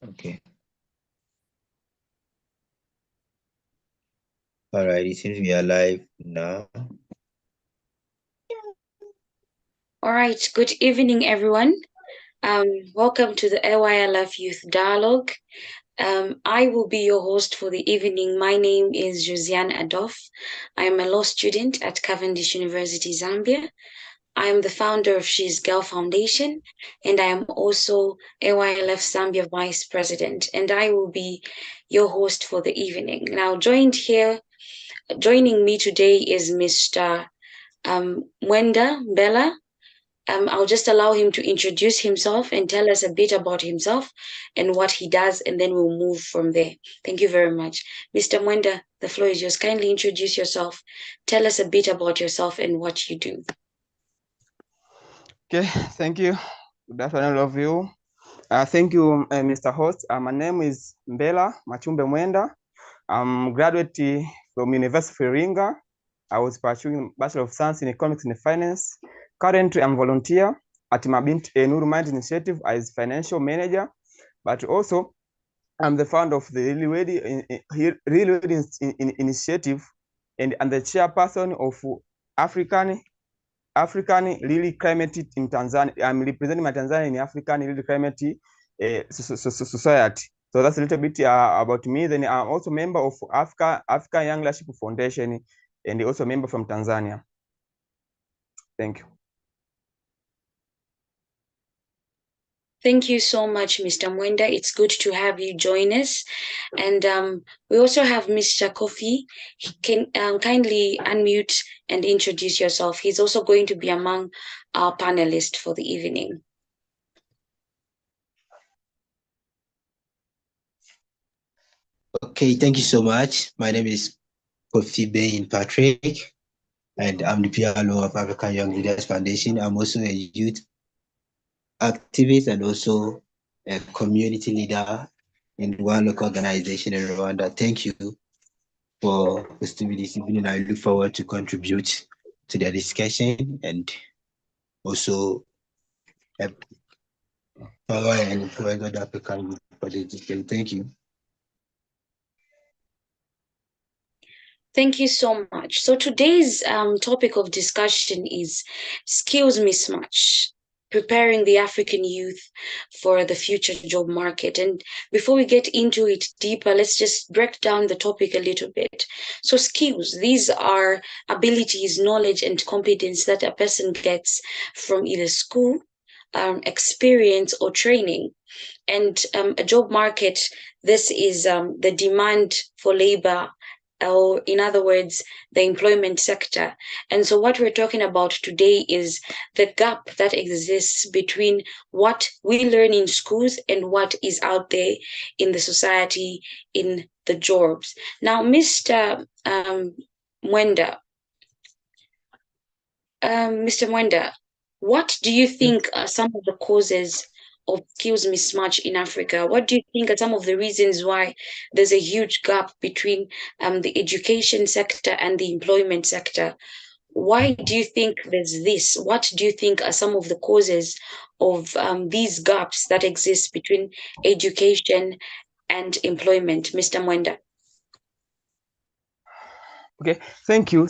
Okay. All right, it seems we are live now. All right, good evening, everyone. Welcome to the AYLF Youth Dialogue. I will be your host for the evening. My name is Josiane Adolf. I am a law student at Cavendish University, Zambia. I am the founder of She's Girl Foundation, and I am also AYLF Zambia Vice President, and I will be your host for the evening. Now, joining me today is Mr. Mwenda Bella. I'll just allow him to introduce himself and tell us a bit about himself and what he does, and then we'll move from there. Thank you very much. Mr. Mwenda, the floor is yours. Kindly introduce yourself. Tell us a bit about yourself and what you do. Okay, thank you. Good afternoon, all of you. Thank you, Mr. Host. My name is Mbela Machumbe Mwenda. I'm graduate from University of Iringa. I was pursuing Bachelor of Science in Economics and Finance. Currently, I'm volunteer at Mabint Nuru Mind Initiative as financial manager, but also I'm the founder of the Really Ready Initiative and the chairperson of African Really Climate in Tanzania. I'm representing my Tanzania in African Really Climate Society. So that's a little bit about me. Then I'm also a member of Africa Young Leadership Foundation and also a member from Tanzania. Thank you. Thank you so much, Mr. Mwenda. It's good to have you join us. And we also have Mr. Kofi. He can kindly unmute and introduce yourself. He's also going to be among our panelists for the evening. Okay, thank you so much. My name is Kofi Bain Patrick, and I'm the PRO of African Young Leaders Foundation. I'm also a youth activist and also a community leader in one local organization in Rwanda. Thank you for hosting me this evening. I look forward to contribute to the discussion and also power and influence other African youth for the discussion. Thank you. Thank you so much. So today's topic of discussion is skills mismatch, preparing the African youth for the future job market. And before we get into it deeper, let's just break down the topic a little bit. So skills, these are abilities, knowledge, and competence that a person gets from either school, experience, or training. And a job market, this is the demand for labor, or in other words, the employment sector. And so what we're talking about today is the gap that exists between what we learn in schools and what is out there in the society, in the jobs. Now, Mr. Mwenda, what do you think are some of the causes of skills mismatch in Africa? What do you think are some of the reasons why there's a huge gap between the education sector and the employment sector? Why do you think there's this? What do you think are some of the causes of these gaps that exist between education and employment, Mr. Mwenda? Okay, thank you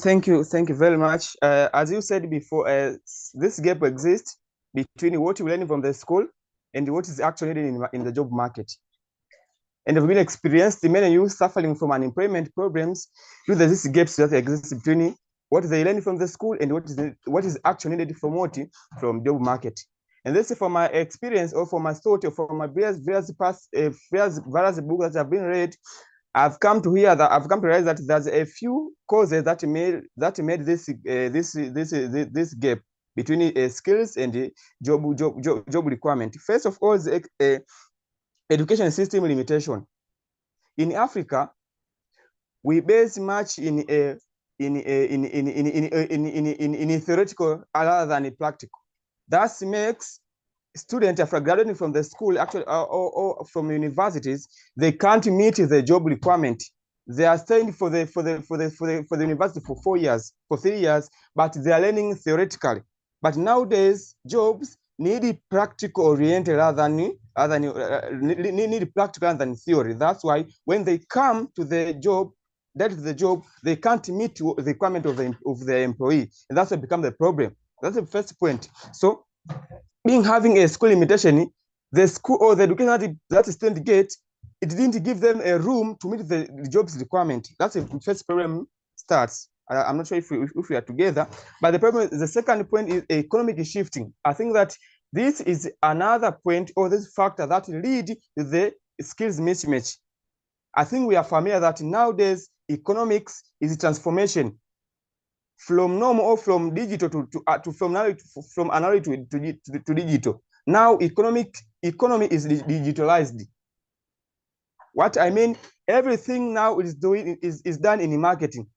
very much. As you said before, this gap exists between what you learn from the school and what is actually in the job market. And have been experienced many youth suffering from unemployment problems due to these gaps that exist between what they learn from the school and what is actually needed from job market. And this is from my experience or from my thought or from my various books that have been read. I've come to realize that there's a few causes that made this gap between skills and job requirement. First of all, education system limitation. In Africa, we base much in theoretical rather than practical. That makes students after graduating from the school, actually, or from universities, they can't meet the job requirement. They are staying for the university for 4 years, for 3 years, but they are learning theoretically. But nowadays, jobs need practical oriented rather other need practical than theory. That's why when they come to the job, they can't meet the requirement of the employee, and that's what become the problem. That's the first point. So, having a school limitation, the school or the education that student get, it didn't give them a room to meet the job's requirement. That's the first problem starts. I'm not sure if we are together, but the second point is economic shifting. I think that this is another point or this factor that lead to the skills mismatch. I think we are familiar that nowadays economics is transformation from normal or from digital to from analog to digital. Now economy is digitalized. What I mean, everything now is done in marketing.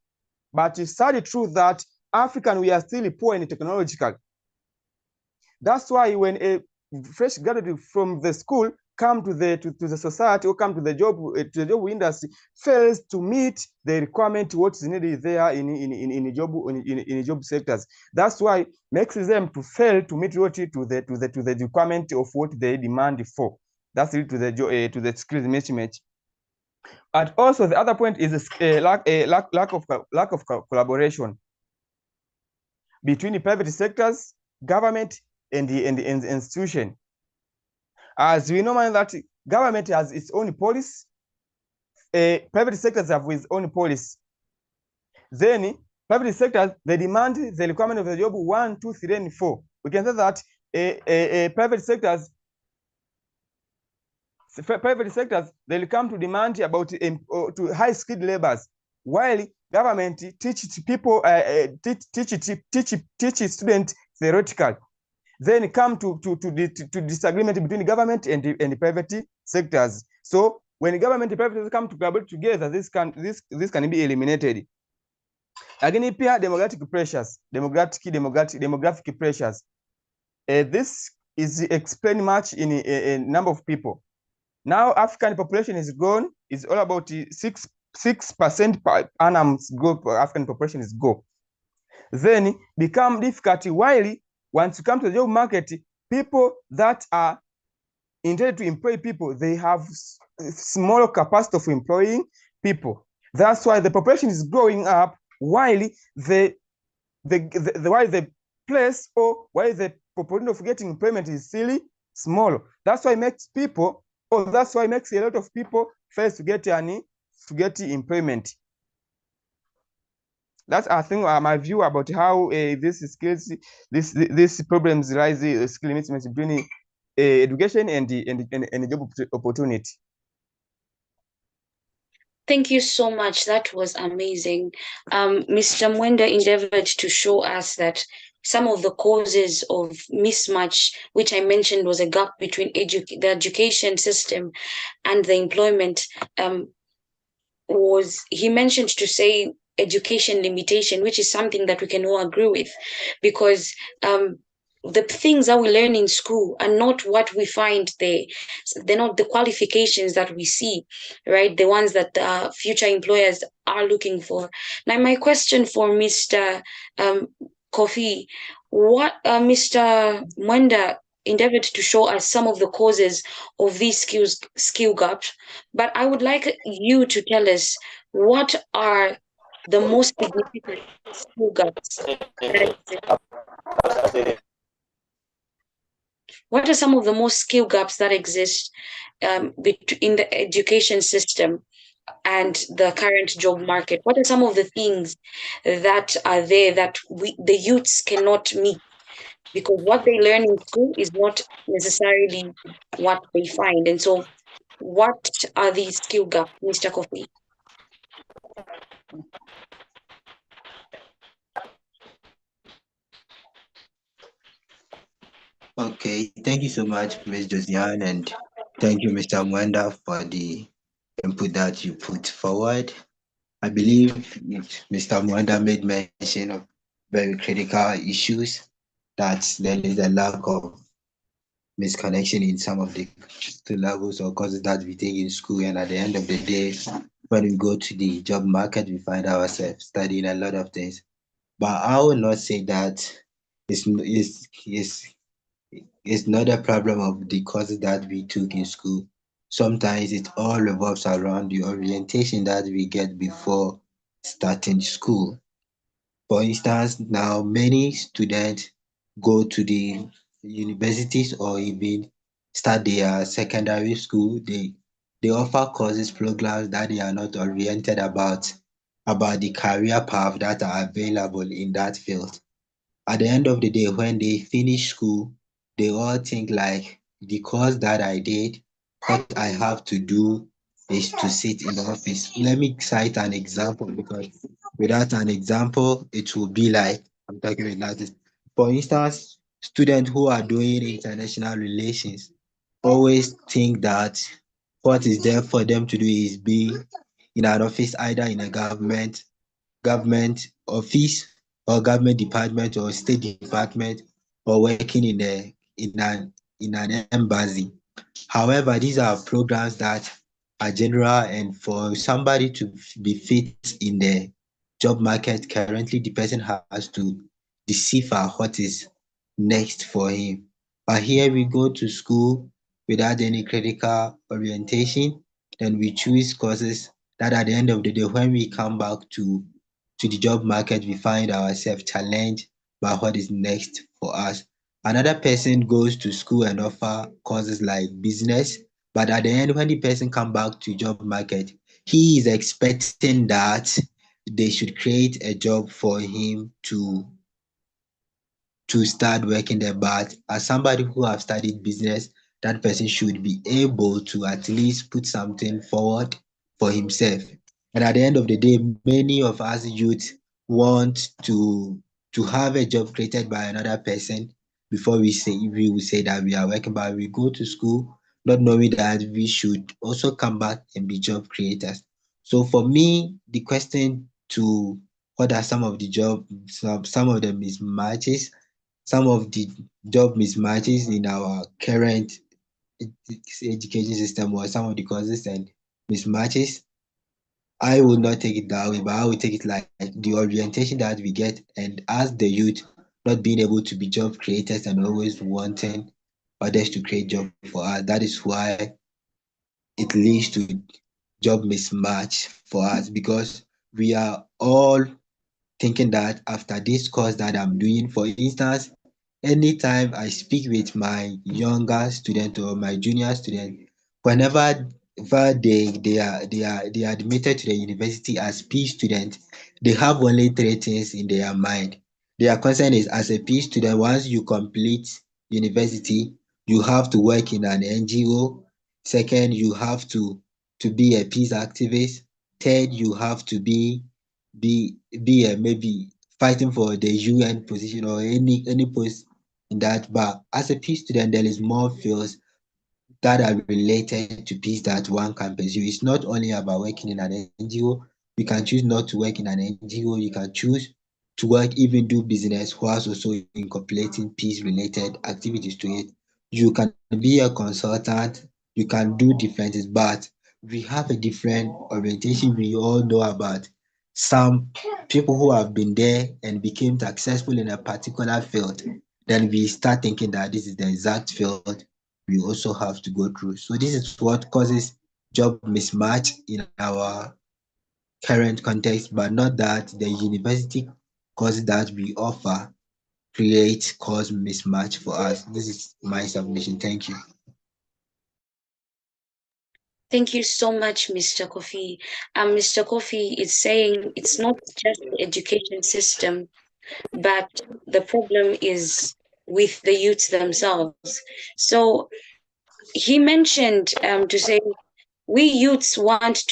But it's sadly true that African, we are still poor in technological. That's why when a fresh graduate from the school come to the society or come to the job industry, fails to meet the requirement what is needed there in job sectors. That's why makes them to fail to meet what to the requirement of what they demand for. That's lead to the skills mismatch. But also the other point is lack of collaboration between the private sectors, government, and the institution. As we know that government has its own policy, private sectors have its own policy. Then private sectors, they demand the requirement of the job 1, 2, 3, and 4. We can say that private sectors, they'll come to demand about to high-skilled labors, while government teach people teach students theoretical. Then come to disagreement between government and the private sectors. So when government and private sectors come to collaborate together, this can be eliminated. Again, here demographic pressures. This is explained much in a number of people. Now African population is grown. It's all about 6% per annum growth. African population is go. Then become difficult while once you come to the job market, people that are intended to employ people, they have smaller capacity of employing people. That's why the population is growing up while the place or while the population of getting employment is still small. That's why it makes people, or that's why it makes a lot of people fail to get employment. That's, I think, my view about how these problems rise, skill mismatch between education and the job opportunity. Thank you so much. That was amazing. Mr. Mwenda endeavored to show us that some of the causes of mismatch, which I mentioned was a gap between the education system and the employment, was he mentioned to say education limitation, which is something that we can all agree with, because the things that we learn in school are not what we find there. They're not the qualifications that we see, right? The ones that future employers are looking for. Now, my question for Mr. Kofi, what Mr. Mwenda endeavored to show us some of the causes of these skill gaps, but I would like you to tell us what are the most significant skill gaps that exist. What are some of the most skill gaps that exist in the education system and the current job market? What are some of the things that are there that the youths cannot meet? Because what they learn in school is not necessarily what they find. And so, what are these skill gaps, Mr. Kofi? Okay, thank you so much, Ms. Josiane, and thank you, Mr. Mwenda, for the input that you put forward. I believe Mr. Mwenda made mention of very critical issues, that there is a lack of misconnection in some of the levels or courses that we take in school, and at the end of the day, when we go to the job market, we find ourselves studying a lot of things. But I will not say that it's It's not a problem of the courses that we took in school. Sometimes it all revolves around the orientation that we get before starting school. For instance, now many students go to the universities or even start their secondary school. They offer courses, programs that they are not oriented about the career path that are available in that field. At the end of the day, when they finish school, they all think like the course that I did, what I have to do is to sit in the office. Let me cite an example because without an example, it will be like I'm talking about this. For instance, students who are doing international relations always think that what is there for them to do is be in an office, either in a government office or government department or state department or working in an embassy. However, these are programs that are general, and for somebody to be fit in the job market currently, the person has to decipher what is next for him. But here we go to school without any critical orientation, then we choose courses that at the end of the day, when we come back to the job market, we find ourselves challenged by what is next for us. Another person goes to school and offer courses like business, but at the end, when the person come back to job market, he is expecting that they should create a job for him to start working there. But as somebody who have studied business, that person should be able to at least put something forward for himself. And at the end of the day, many of us youth want to have a job created by another person before we will say that we are working, but we go to school not knowing that we should also come back and be job creators. So for me, the question to what are some of the some of the mismatches, some of the job mismatches in our current education system, or some of the causes and mismatches, I will not take it that way, but I will take it like the orientation that we get, and as the youth not being able to be job creators and always wanting others to create job for us. That is why it leads to job mismatch for us, because we are all thinking that after this course that I'm doing, for instance, anytime I speak with my younger student or my junior student, whenever they are admitted to the university as P student, they have only three things in their mind. Their concern is, as a P student, once you complete university, you have to work in an NGO. Second, you have to be a peace activist. Third, you have to be maybe fighting for the UN position or any post in that. But as a peace student, there is more fields that are related to peace that one can pursue. It's not only about working in an NGO. You can choose not to work in an NGO. You can choose to work, even do business, whilst also incorporating peace-related activities to it. You can be a consultant. You can do different things, but we have a different orientation. We all know about some people who have been there and became successful in a particular field. Then we start thinking that this is the exact field we also have to go through. So this is what causes job mismatch in our current context, but not that the university courses that we offer create cause mismatch for us. This is my submission. Thank you. Thank you so much, Mr. Kofi. Mr. Kofi is saying it's not just the education system, but the problem is with the youths themselves. So he mentioned to say we youths want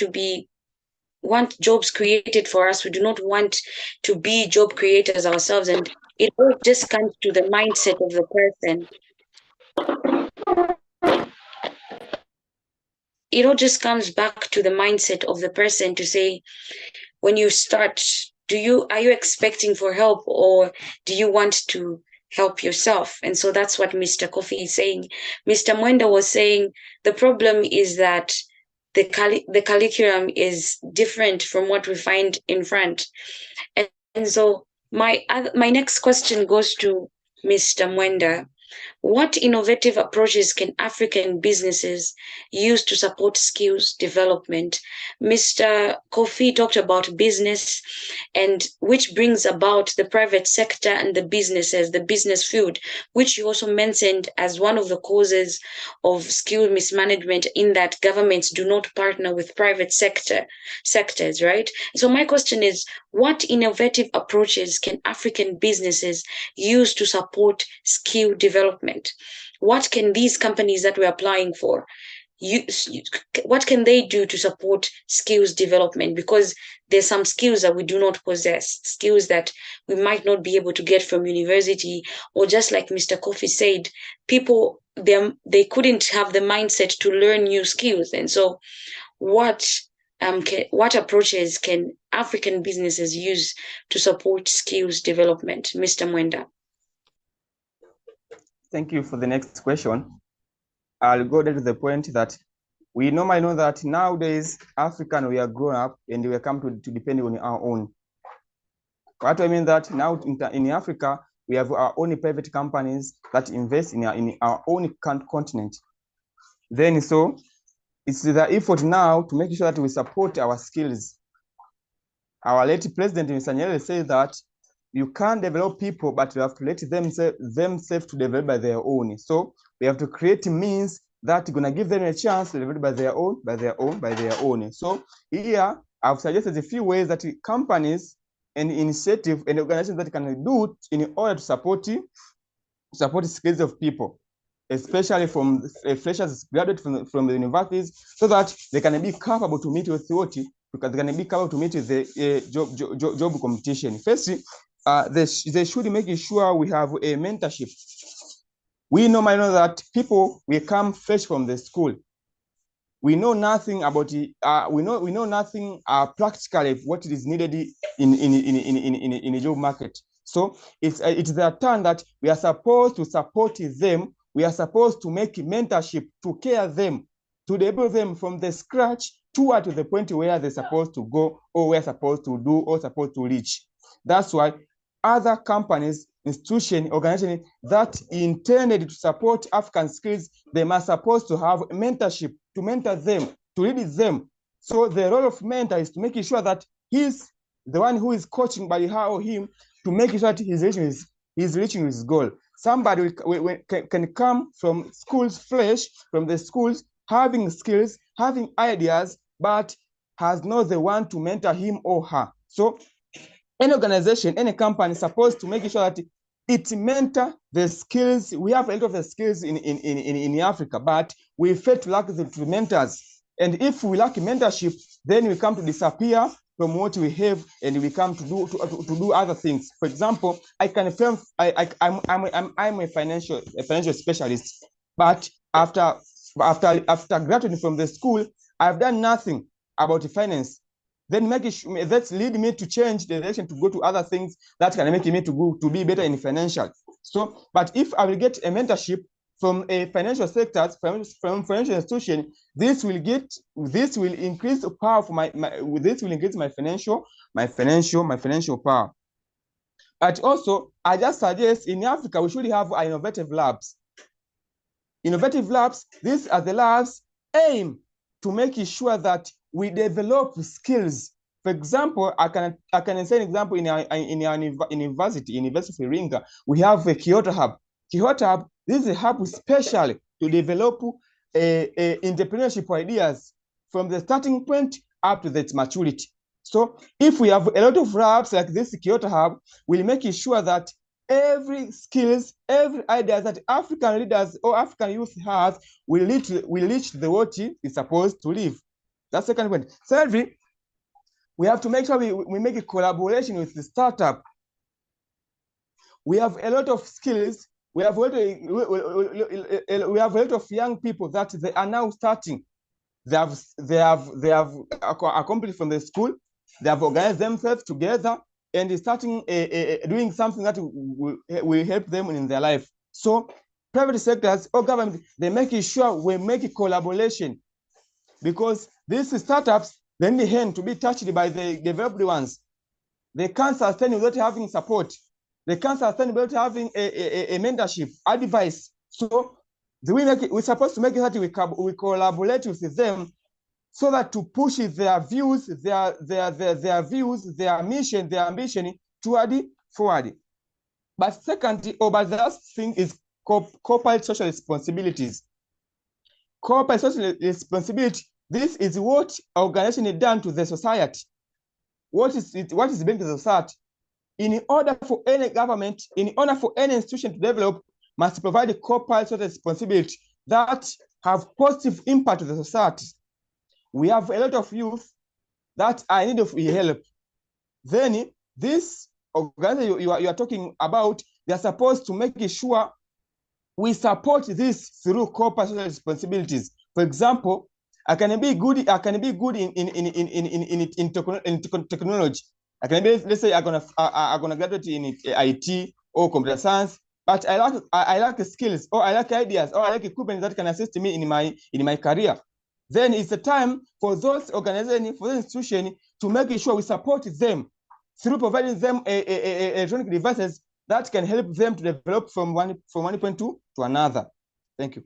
jobs created for us. We do not want to be job creators ourselves, and it all just comes to the mindset of the person. It all just comes back to the mindset of the person to say, when you start, are you expecting for help, or do you want to help yourself? And so that's what Mr. Kofi is saying. Mr. Mwenda was saying the problem is that the curriculum is different from what we find in front. And so my next question goes to Mr. Mwenda. What innovative approaches can African businesses use to support skills development? Mr. Kofi talked about business, and which brings about the private sector and the businesses, the business field, which you also mentioned as one of the causes of skill mismanagement, in that governments do not partner with private sectors, right? So my question is, what innovative approaches can African businesses use to support skill development? What can these companies that we're applying for use? What can they do to support skills development? Because there's some skills that we do not possess, skills that we might not be able to get from university, or just like Mr. Kofi said, people they couldn't have the mindset to learn new skills. And so what what approaches can African businesses use to support skills development? Mr. Mwenda. Thank you for the next question. I'll go to the point that we normally know that nowadays, African, we are grown up and we are come to depend on our own. What do I mean that now in Africa, we have our own private companies that invest in our own continent. Then so it's the effort now to make sure that we support our skills. Our late president, Mr. Nyerere, said that you can't develop people, but you have to let themselves to develop by their own. So we have to create means that are gonna give them a chance to develop by their own. So here I've suggested a few ways that companies and initiative and organizations that can do in order to support skills of people, especially from freshers graduate from the universities, so that they can be capable to meet with authority, because they can be capable to meet with the job competition. Firstly, they should make sure we have a mentorship. We normally know that people will come fresh from the school. We know nothing about it. We know nothing practically what is needed in a job market. So it's their turn that we are supposed to support them. We are supposed to make mentorship to care them, to enable them from the scratch to the point where they're supposed to go, or we're supposed to do, or supposed to reach. That's why other companies, institutions, organizations that intended to support African skills, they must supposed to have mentorship to mentor them, to lead them. So the role of mentor is to make sure that he's the one who is coaching by her or him to make sure that he's reaching his goal. Somebody can come from schools fresh, from the schools, having skills, having ideas, but has not the one to mentor him or her. So any organization, any company is supposed to make sure that it mentor the skills. We have a lot of the skills in Africa, but we fail to lack the mentors. And if we lack mentorship, then we come to disappear from what we have, and we come to do other things. For example, I'm a financial specialist, but after graduating from the school, I've done nothing about finance. Then that's lead me to change the direction to go to other things that can make me to be better in financial. So, but if I will get a mentorship from a financial sector, from financial institution, this will increase the power for this will increase my financial power. But also, I just suggest in Africa we should have innovative labs. Innovative labs, these are the labs aim to make sure that we develop skills. For example, I can say an example in our university of Iringa, we have a Kyoto Hub. Kyoto Hub, this is a hub specially to develop entrepreneurship ideas from the starting point up to its maturity. So if we have a lot of labs like this Kyoto Hub, we'll make sure that every skills, every idea that African leaders or African youth has will reach the what is supposed to live. That's the second point. Thirdly, we have to make sure we make a collaboration with the startup. We have a lot of skills. We have a lot of young people that they are now starting. They have accomplished from the school. They have organized themselves together and starting doing something that will help them in their life. So private sectors or government, they make sure we make a collaboration, because these startups, they need to be touched by the developed ones. They can't sustain without having support. They can't sustain without having a mentorship, advice So we're supposed to make it that we collaborate with them so that to push their views, their views, their mission, their ambition toward forward. But second, but the last thing is corporate social responsibilities. Corporate social responsibility, this is what organization is done to the society. What is being to the society? In order for any government, in order for any institution to develop, must provide a corporate social responsibility that have positive impact to the society. We have a lot of youth that are in need of help. Then this organization you are talking about, they are supposed to make sure we support this through corporate social responsibilities. For example, I can be good in technology. I can be, let's say I'm gonna graduate in IT or computer science, but I lack skills, or I lack ideas, or I lack equipment that can assist me in my career. Then it's the time for those organizations, for the institution, to make sure we support them through providing them electronic devices that can help them to develop from one point to another. Thank you.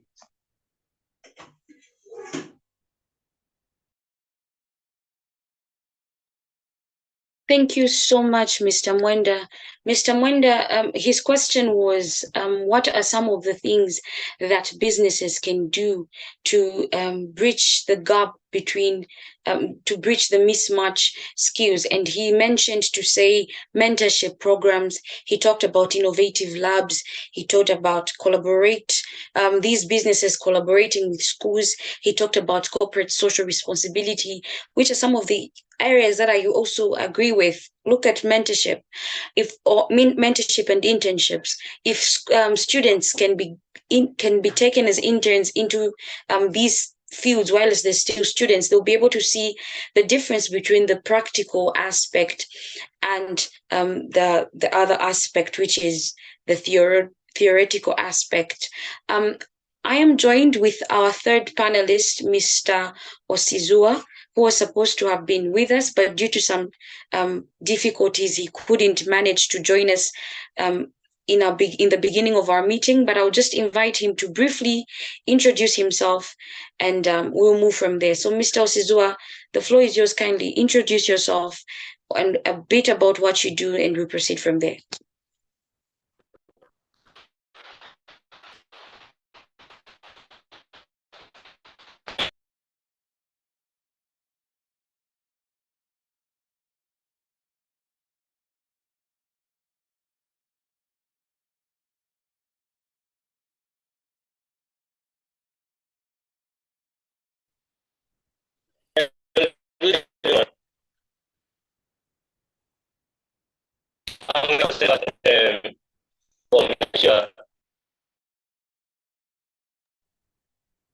Thank you so much, Mr. Mwenda. Mr. Mwenda, his question was, what are some of the things that businesses can do to bridge the gap between, to bridge the mismatch skills? And he mentioned to say mentorship programs. He talked about innovative labs. He talked about these businesses collaborating with schools. He talked about corporate social responsibility, which are some of the areas that I also agree with. Look at mentorship, mentorship and internships. If students can be taken as interns into these fields while they're still students, they'll be able to see the difference between the practical aspect and the other aspect, which is the theoretical aspect. I am joined with our third panelist, Mr. Osizua, who was supposed to have been with us, but due to some difficulties, he couldn't manage to join us in the beginning of our meeting. But I'll just invite him to briefly introduce himself, and we'll move from there. So, Mr. Osizua, the floor is yours. Kindly introduce yourself and a bit about what you do, and we'll proceed from there.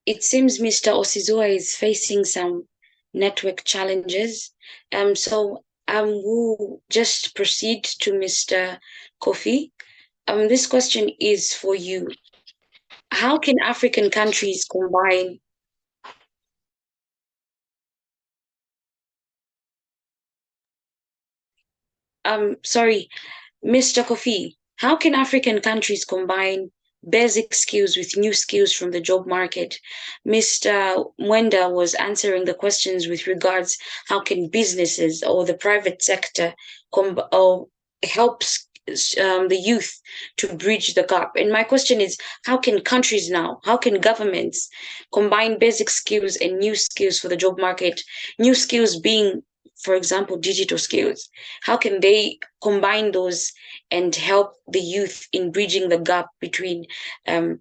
It seems Mr. Osizua is facing some network challenges. So we'll just proceed to Mr. Kofi. This question is for you. How can African countries combine sorry, Mr. Kofi, how can African countries combine basic skills with new skills from the job market? Mr. Mwenda was answering the questions with regards how can businesses or the private sector helps the youth to bridge the gap. And my question is, how can countries now, how can governments combine basic skills and new skills for the job market? New skills being, for example, digital skills. How can they combine those and help the youth in bridging the gap between the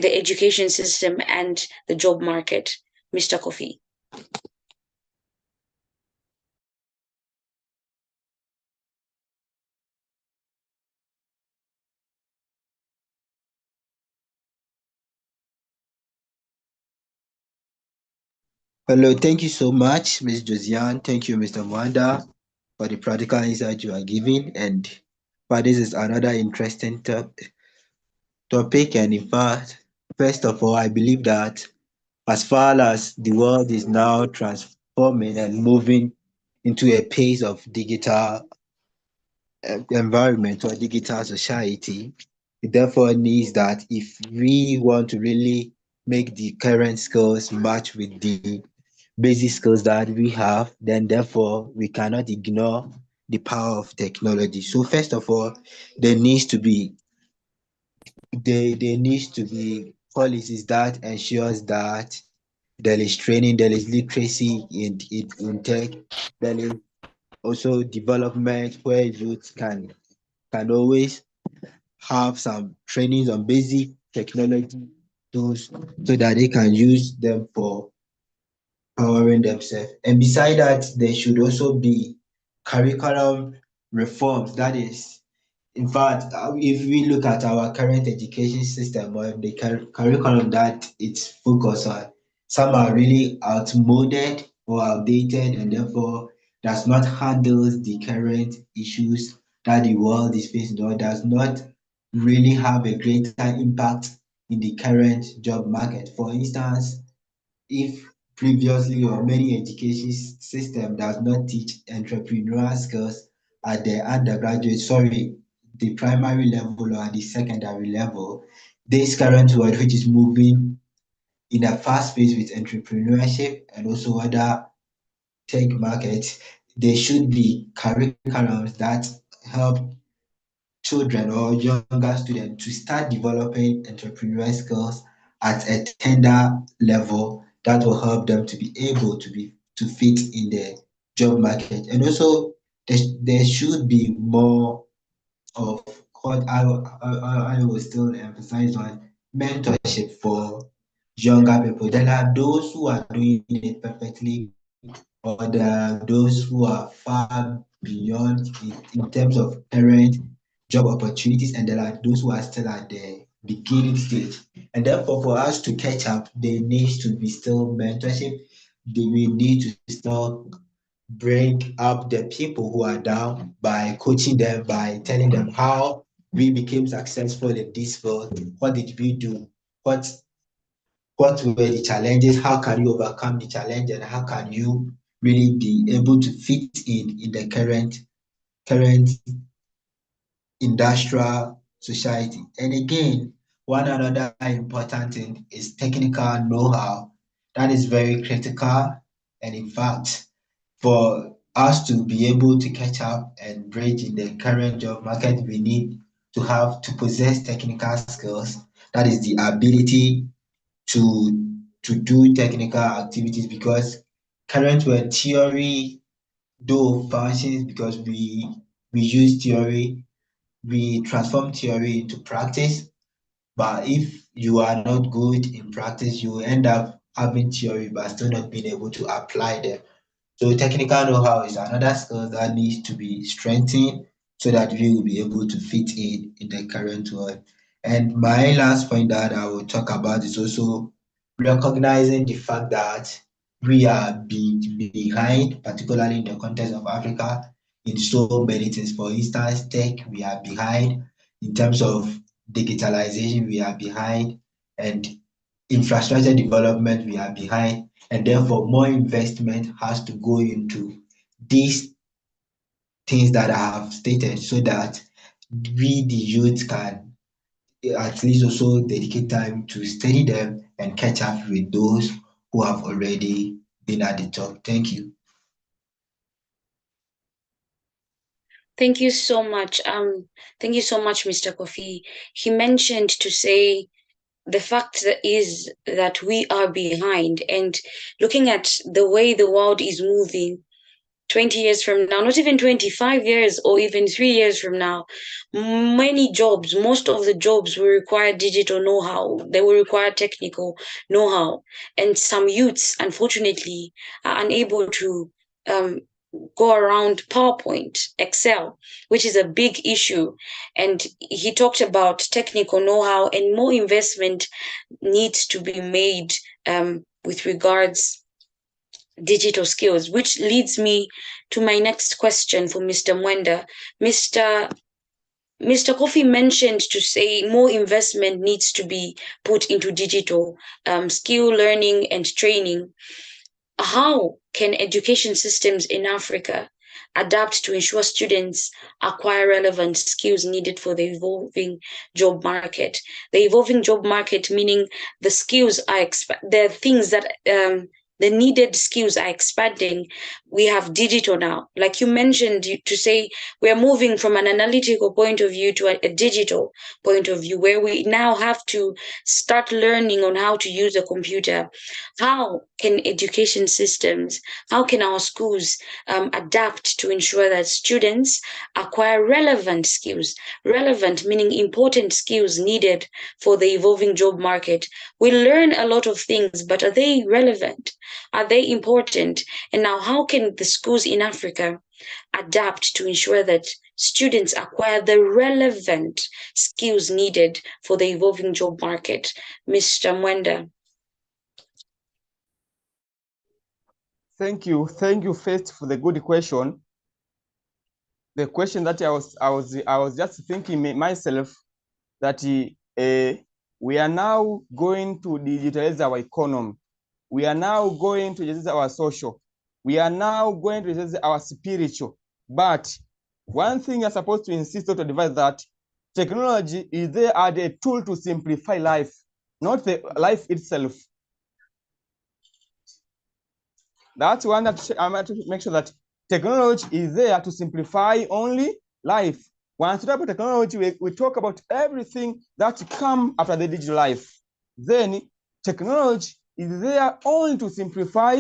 education system and the job market? Mr. Kofi. Hello, thank you so much, Ms. Josiane. Thank you, Mr. Mwanda, for the practical insight you are giving. And but this is another interesting topic. And in fact, first of all, I believe that as far as the world is now transforming and moving into a pace of digital environment or digital society, It therefore needs that if we want to really make the current skills match with the basic skills that we have, then therefore we cannot ignore the power of technology. So first of all, there needs to be there needs to be policies that ensures that there is training, there is literacy in tech, there is also development where youth can always have some trainings on basic technology tools so that they can use them for powering themselves. And beside that, there should also be curriculum reforms. That is, in fact, if we look at our current education system or the curriculum that it's focused on, some are really outmoded or outdated and therefore does not handle the current issues that the world is facing or does not really have a greater impact in the current job market. For instance, if previously or many education system does not teach entrepreneurial skills at the undergraduate, sorry, the primary level or at the secondary level, this current world which is moving in a fast pace with entrepreneurship and also other tech markets, there should be curriculums that help children or younger students to start developing entrepreneurial skills at a tender level that will help them to be able to fit in the job market. And also there should be more of what I will still emphasize on mentorship for younger people. There are those who are doing it perfectly, or there are those who are far beyond in terms of current job opportunities, and there are those who are still at the beginning stage. And therefore, for us to catch up, there needs to be still mentorship. We need to still bring up the people who are down by coaching them, by telling them how we became successful in this field. What did we do? What were the challenges? How can you overcome the challenge? And how can you really be able to fit in the current industrial society? And again, one another important thing is technical know-how. That is very critical. And in fact, for us to be able to catch up and bridge in the current job market, we need to possess technical skills. That is the ability to do technical activities because current world theory though functions because we use theory, we transform theory into practice. But if you are not good in practice, you will end up having theory but still not being able to apply them. So technical know-how is another skill that needs to be strengthened so that we will be able to fit in the current world. And my last point that I will talk about is also recognizing the fact that we are behind, particularly in the context of Africa, in so many things. For instance, tech, we are behind. In terms of digitalization, we are behind. And infrastructure development, we are behind, and therefore more investment has to go into these things that I have stated so that we, the youth, can at least also dedicate time to study them and catch up with those who have already been at the top. Thank you. Thank you so much. Thank you so much, Mr. Kofi. He mentioned to say the fact that is that we are behind, and looking at the way the world is moving, 20 years from now, not even 25 years or even 3 years from now, many jobs, most of the jobs will require digital know how, they will require technical know how. And some youths, unfortunately, are unable to um, go around PowerPoint, Excel, which is a big issue. And he talked about technical know how, and more investment needs to be made with regards digital skills, which leads me to my next question for Mr. Mwenda. Mr. Kofi mentioned to say more investment needs to be put into digital skill learning and training. How can education systems in Africa adapt to ensure students acquire relevant skills needed for the evolving job market. The evolving job market meaning the skills are the things that the needed skills are expanding. We have digital now, like you mentioned, to say we are moving from an analytical point of view to a digital point of view, where we now have to start learning on how to use a computer. How can education systems, how can our schools adapt to ensure that students acquire relevant skills? Relevant meaning important skills needed for the evolving job market. We learn a lot of things, but are they relevant? Are they important? And now, how can the schools in Africa adapt to ensure that students acquire the relevant skills needed for the evolving job market? Mr. Mwenda. Thank you first for the good question. The question that I was just thinking myself that we are now going to digitalize our economy. We are now going to digitalize our social. We are now going to digitalize our spiritual. But one thing you're supposed to insist on to advise that technology is there as a tool to simplify life, not the life itself. That's one that I'm going to make sure that technology is there to simplify only life. Once we talk about technology, we talk about everything that comes after the digital life. Then technology is there only to simplify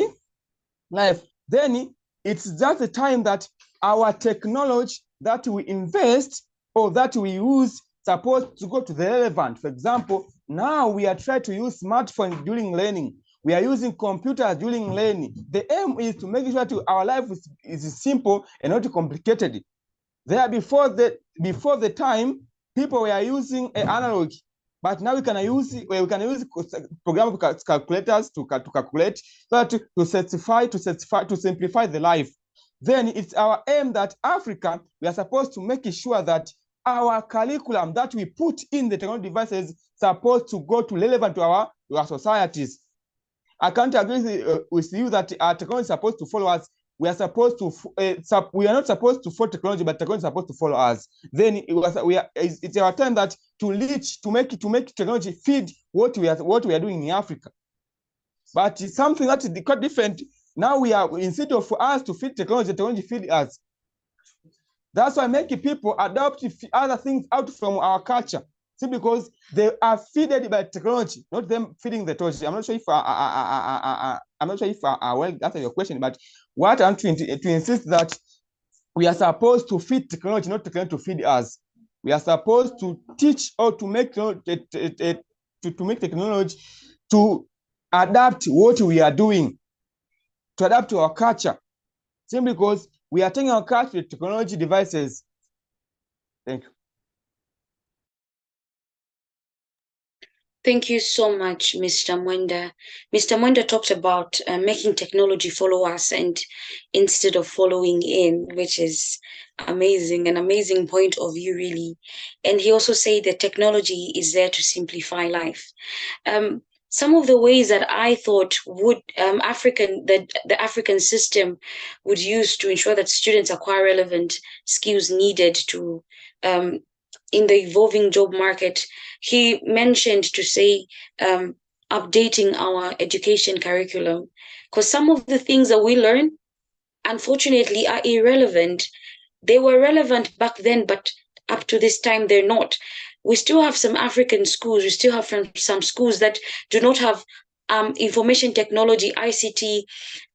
life. Then it's just the time that our technology that we invest or that we use supposed to go to the relevant. For example, now we are trying to use smartphones during learning. We are using computers during learning. The aim is to make sure that our life is simple and not complicated. There before the time, people were using analog, but now we can use program calculators to calculate, so to simplify the life. Then it's our aim that Africa, we are supposed to make sure that our curriculum that we put in the technology devices supposed to go to relevant to our societies. I can't agree with you that our technology is supposed to follow us. We are supposed to. We are not supposed to follow technology, but technology is supposed to follow us. Then it's our time that to make technology feed what we are doing in Africa. But it's something that is quite different. Now we are, instead of for us to feed technology feed us. That's why making people adopt other things out from our culture. See, because they are fed by technology, not them feeding the technology. I'm not sure if I will answer your question, but what I'm trying to insist that we are supposed to feed technology, not technology to feed us. We are supposed to teach or to make technology to adapt what we are doing, to adapt to our culture. Simply because we are taking our culture with technology devices. Thank you. Thank you so much, Mr. Mwenda. Mr. Mwenda talked about making technology follow us and instead of following in, which is amazing, an amazing point of view, really. And he also said that technology is there to simplify life. Some of the ways that I thought would the African system would use to ensure that students acquire relevant skills needed to in the evolving job market. He mentioned to say updating our education curriculum, because some of the things that we learn, unfortunately, are irrelevant. They were relevant back then, but up to this time, they're not. We still have some African schools, we still have some schools that do not have information technology, ICT,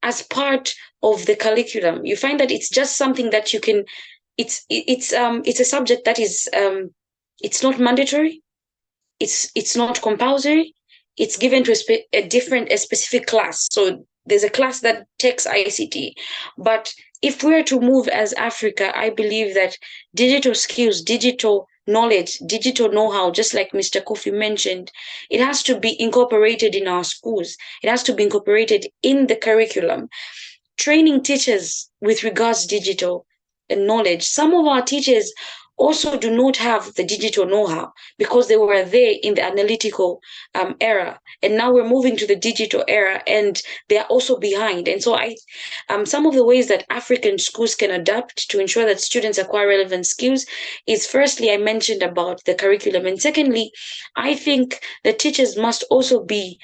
as part of the curriculum. You find that it's just something that you can, it's a subject that is, it's not mandatory, it's not compulsory, it's given to a specific class. So there's a class that takes ICT. But if we're to move as Africa, I believe that digital skills, digital knowledge, digital know-how, just like Mr. Kofi mentioned, it has to be incorporated in our schools. It has to be incorporated in the curriculum. Training teachers with regards to digital knowledge. Some of our teachers also do not have the digital know-how because they were there in the analytical era, and now we're moving to the digital era, and they are also behind. And so some of the ways that African schools can adapt to ensure that students acquire relevant skills is, firstly, I mentioned about the curriculum, and secondly, I think the teachers must also be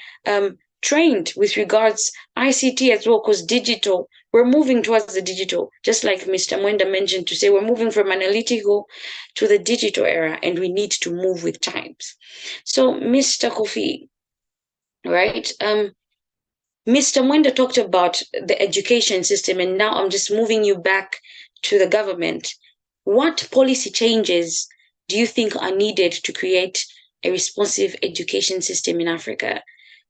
trained with regards ICT as well, because digital, we're moving towards the digital, just like Mr. Mwenda mentioned, to say we're moving from analytical to the digital era, and we need to move with times. So, Mr. Kofi, right? Mr. Mwenda talked about the education system, and now I'm just moving you back to the government. What policy changes do you think are needed to create a responsive education system in Africa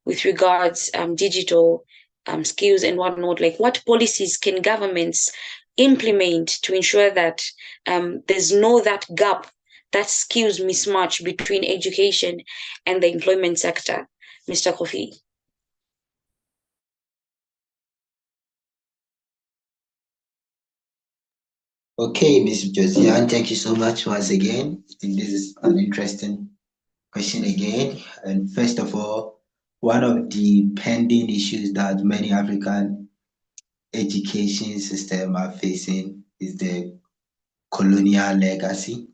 with regards digital skills and whatnot? Like, what policies can governments implement to ensure that there's no that gap, that skills mismatch between education and the employment sector, Mr. Kofi? Okay, Ms. Josiane, thank you so much once again. I think this is an interesting question again. And first of all, one of the pending issues that many African education systems are facing is the colonial legacy,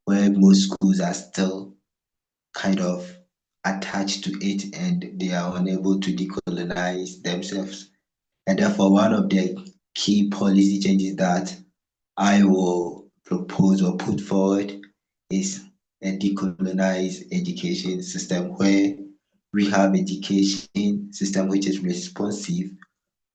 where most schools are still kind of attached to it and they are unable to decolonize themselves. And therefore, one of the key policy changes that I will propose or put forward is a decolonized education system where we have education system which is responsive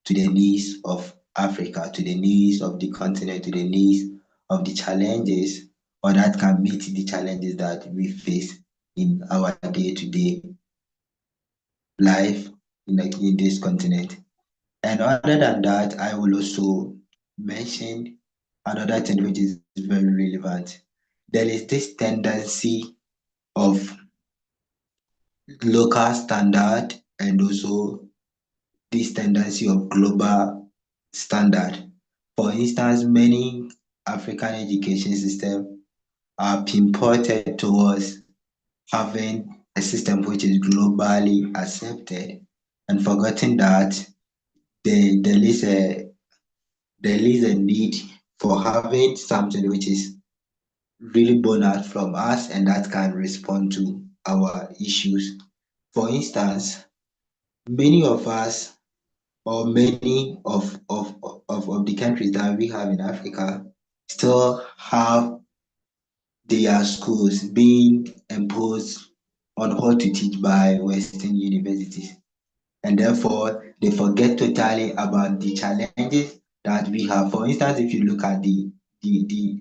to the needs of Africa, to the needs of the continent, to the needs of the challenges, or that can meet the challenges that we face in our day-to-day life in this continent. And other than that, I will also mention another thing which is very relevant. There is this tendency of local standard and also this tendency of global standard. For instance, many African education systems are pinpointed towards having a system which is globally accepted and forgetting that there, there is a there is a need for having something which is really born out from us and that can respond to our issues. For instance, many of us or many of the countries that we have in Africa still have their schools being imposed on how to teach by Western universities. And therefore they forget totally about the challenges that we have. For instance, if you look at the, the,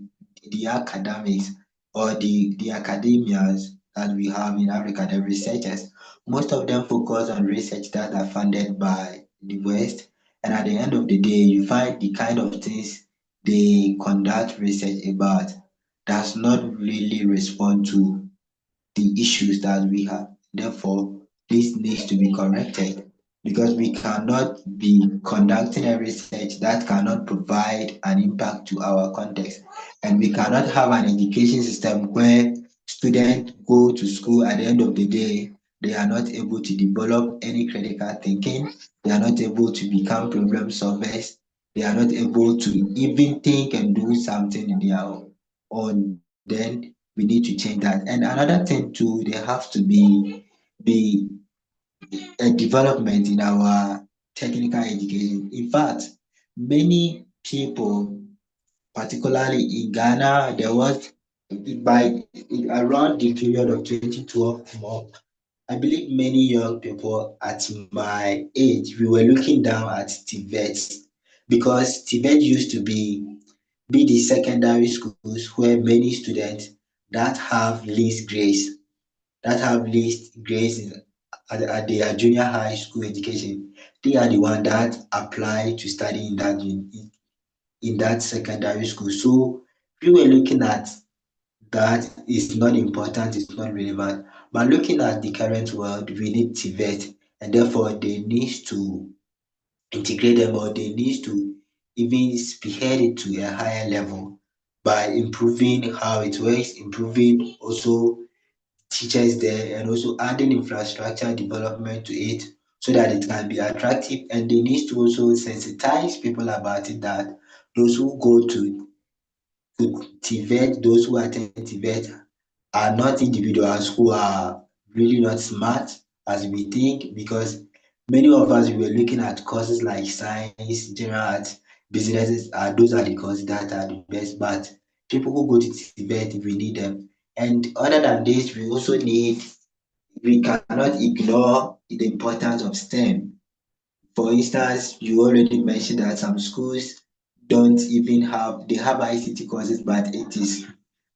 the academics or the academias that we have in Africa, the researchers, most of them focus on research that are funded by the West. And at the end of the day, you find the kind of things they conduct research about does not really respond to the issues that we have. Therefore, this needs to be corrected because we cannot be conducting a research that cannot provide an impact to our context. And we cannot have an education system where students go to school at the end of the day, they are not able to develop any critical thinking, they are not able to become problem solvers, they are not able to even think and do something in their own. Then we need to change that. And another thing too, there have to be a development in our technical education. In fact, many people, particularly in Ghana, there was by around the period of 2012 more, I believe many young people at my age, we were looking down at TVET because TVET used to be the secondary schools where many students that have least grades, that have least grades at their junior high school education, they are the one that apply to study in that secondary school. So we were looking at that is not important, it's not relevant. But looking at the current world, we need TVET, and therefore they need to integrate them or they need to even spearhead it to a higher level by improving how it works, improving also teachers there, and also adding infrastructure development to it so that it can be attractive. And they need to also sensitize people about it, that those who go to TVET, those who attend TVET are not individuals who are really not smart as we think, because many of us we were looking at courses like science, general arts, businesses, those are the courses that are the best. But people who go to TVET, we need them. And other than this, we cannot ignore the importance of STEM. For instance, you already mentioned that some schools don't even have, they have ICT courses, but it is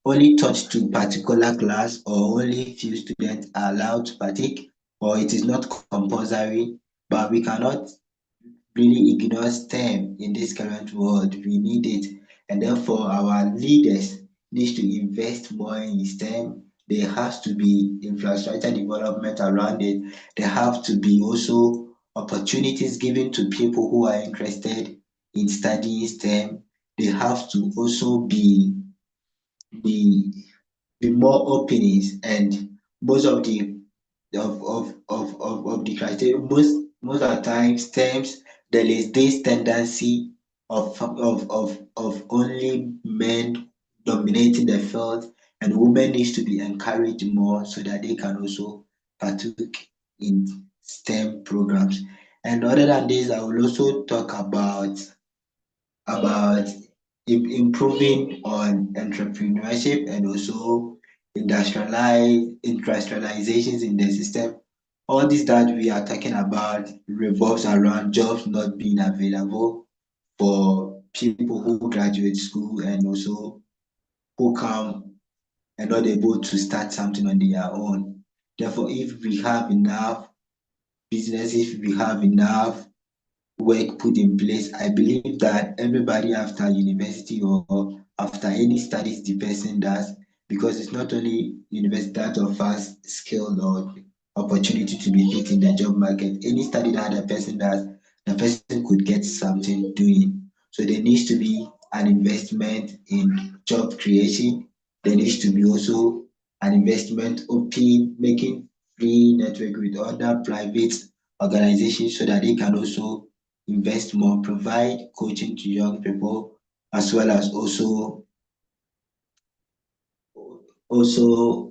only taught to particular class, or only few students are allowed to partake, or it is not compulsory. But we cannot really ignore STEM in this current world. We need it, and therefore our leaders need to invest more in STEM. There has to be infrastructure development around it. There have to be also opportunities given to people who are interested in studying STEM. There have to also be be more openings, and most of the of the criteria, most of the time stems, there is this tendency of only men dominating the field, and women needs to be encouraged more so that they can also partook in STEM programs. And other than this, I will also talk about improving on entrepreneurship, and also industrializations in the system. All this that we are talking about revolves around jobs not being available for people who graduate school, and also who come and not able to start something on their own. Therefore, if we have enough businesses, if we have enough work put in place, I believe that everybody after university, or after any studies the person does, because it's not only university that offers skill or opportunity to be hit in the job market. Any study that the person does, the person could get something doing. So there needs to be an investment in job creation. There needs to be also an investment open, making free network with other private organizations so that they can also invest more, provide coaching to young people, as well as also also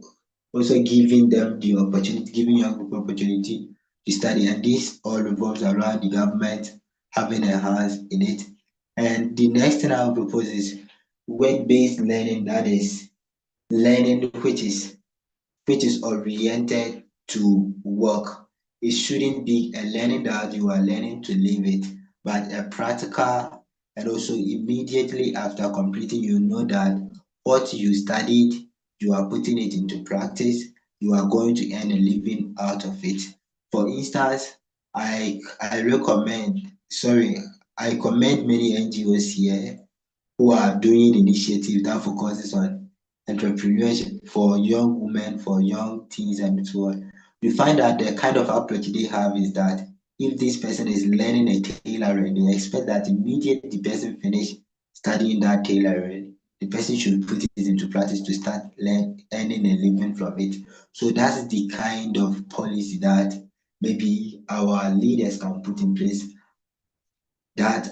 giving them the opportunity, giving young people opportunity to study. And this all revolves around the government having a hand in it. And the next thing I will propose is work-based learning, that is learning which is oriented to work. It shouldn't be a learning that you are learning to live it, but a practical, and also immediately after completing, you know that what you studied, you are putting it into practice, you are going to earn a living out of it. For instance, I recommend, sorry, I commend many NGOs here who are doing initiatives that focuses on entrepreneurship for young women, for young teens, and so on. You find that the kind of approach they have is that if this person is learning a tailoring, they expect that immediately the person finish studying that tailoring, the person should put it into practice to start earning a living from it. So that's the kind of policy that maybe our leaders can put in place, that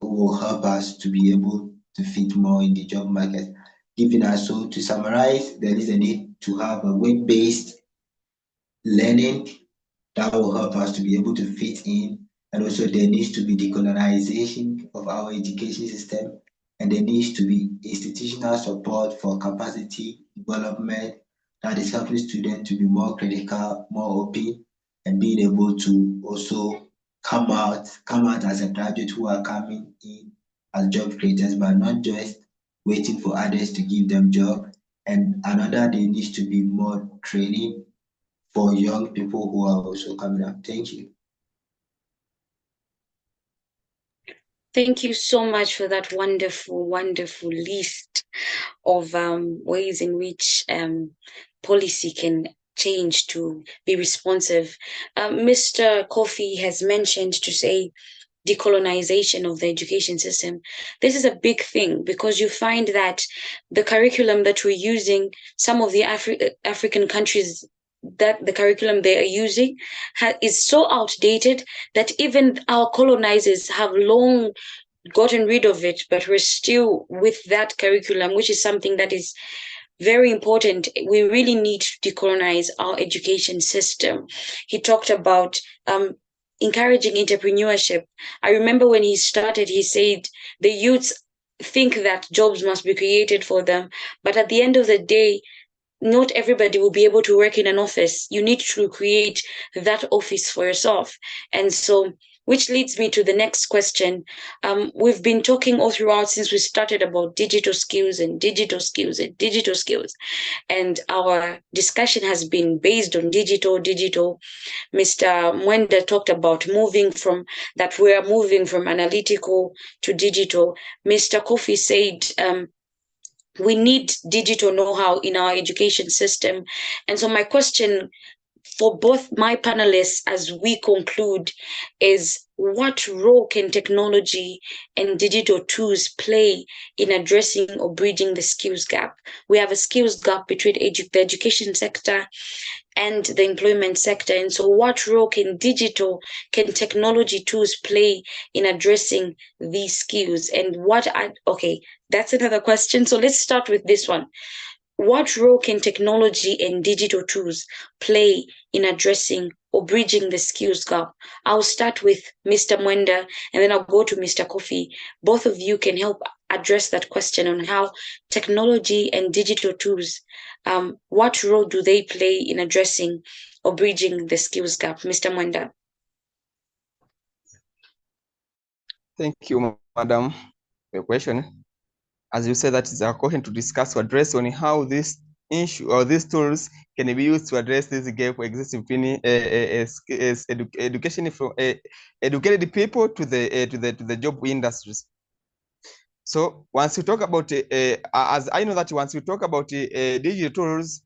will help us to be able to fit more in the job market. Giving us, so to summarize, there is a need to have a web-based learning that will help us to be able to fit in. And also there needs to be decolonization of our education system, and there needs to be institutional support for capacity development that is helping students to be more critical, more open, and being able to also come out as a graduate who are coming in as job creators, but not just waiting for others to give them job. And another, there needs to be more training for young people who are also coming up. Thank you. Thank you so much for that wonderful, wonderful list of ways in which policy can change to be responsive. Mr. Kofi has mentioned to say decolonization of the education system. This is a big thing because you find that the curriculum that we're using, some of the African countries, that the curriculum they are using is so outdated that even our colonizers have long gotten rid of it, but we're still with that curriculum, which is something that is very important. We really need to decolonize our education system. He talked about encouraging entrepreneurship. I remember when he started, he said the youths think that jobs must be created for them, but at the end of the day, not everybody will be able to work in an office. You need to create that office for yourself. And so, which leads me to the next question. We've been talking all throughout since we started about digital skills and digital skills and digital skills. And our discussion has been based on digital. Mr. Mwenda talked about moving from that we are moving from analytical to digital. Mr. Kofi said, we need digital know-how in our education system. And so my question for both my panelists as we conclude is, what role can technology and digital tools play in addressing or bridging the skills gap? We have a skills gap between the education sector and the employment sector. And so what role can technology tools play in addressing these skills? And okay, that's another question. So let's start with this one. What role can technology and digital tools play in addressing or bridging the skills gap? I'll start with Mr. Mwenda and then I'll go to Mr. Kofi. Both of you can help address that question on how technology and digital tools, what role do they play in addressing or bridging the skills gap? Mr. Mwenda. Thank you, madam, for your question. As you said, that is our question to discuss or address on how this issue or these tools can be used to address this gap existing between education from educated people to the job industries. So once you talk about as I know that once you talk about digital tools,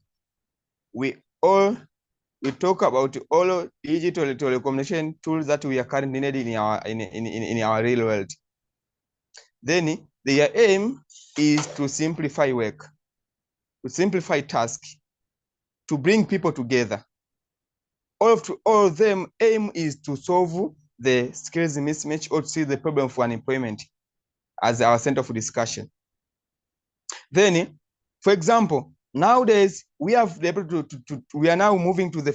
we talk about all digital telecommunication tools that we are currently needing in our real world. Then their aim is to simplify work, to simplify tasks, to bring people together. All of them aim is to solve the skills mismatch or to see the problem for unemployment as our center of discussion. Then, for example, nowadays we have the able to we are now moving to the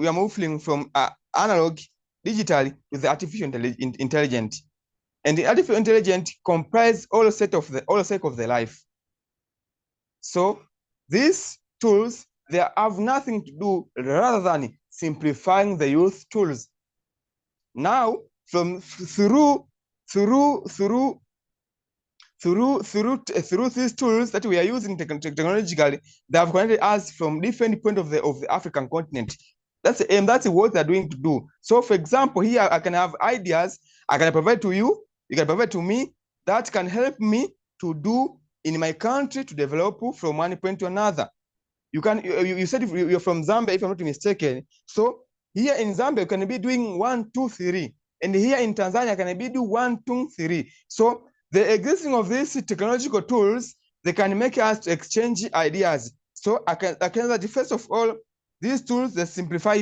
we are moving from analog digitally to the artificial intelligence. And the artificial intelligence comprise all sake of the life. So these tools, they have nothing to do rather than simplifying the youth tools. Now, through these tools that we are using technologically, they have connected us from different points of the African continent. That's the aim. That's what they're doing to do. So, for example, here I can have ideas I can provide to you. You can provide to me that can help me to do in my country to develop from one point to another. You said you're from Zambia, if I'm not mistaken. So here in Zambia, you can be doing 1, 2, 3. And here in Tanzania, can be do 1, 2, 3. So the existing of these technological tools, they can make us exchange ideas. So I can that first of all, these tools, they simplify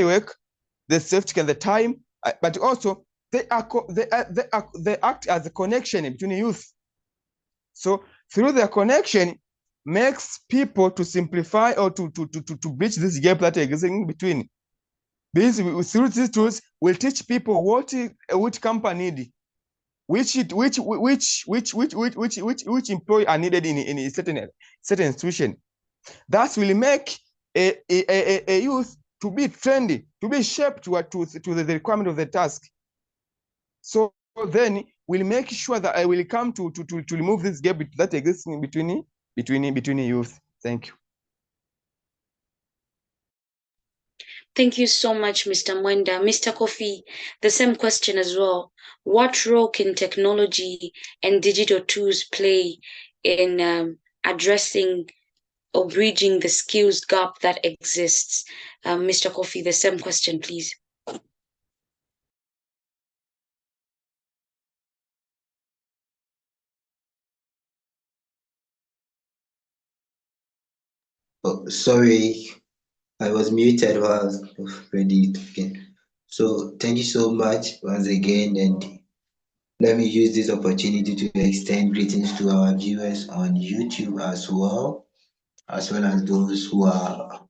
work, they save the time, but also they act as a connection between youth. So through their connection, makes people to simplify or to bridge this gap that existing between. Through these tools, will teach people which company need, which employee are needed in a certain institution. That will make a youth to be trendy, to be shaped to the requirement of the task. So then we'll make sure that I will come to remove this gap that exists between youth. Thank you. Thank you so much, Mr. Mwenda. Mr. Kofi, the same question as well. What role can technology and digital tools play in addressing or bridging the skills gap that exists? Mr. Kofi, the same question, please. Oh, sorry, I was muted while I was ready talking. So thank you so much once again, and let me use this opportunity to extend greetings to our viewers on YouTube as well as those who are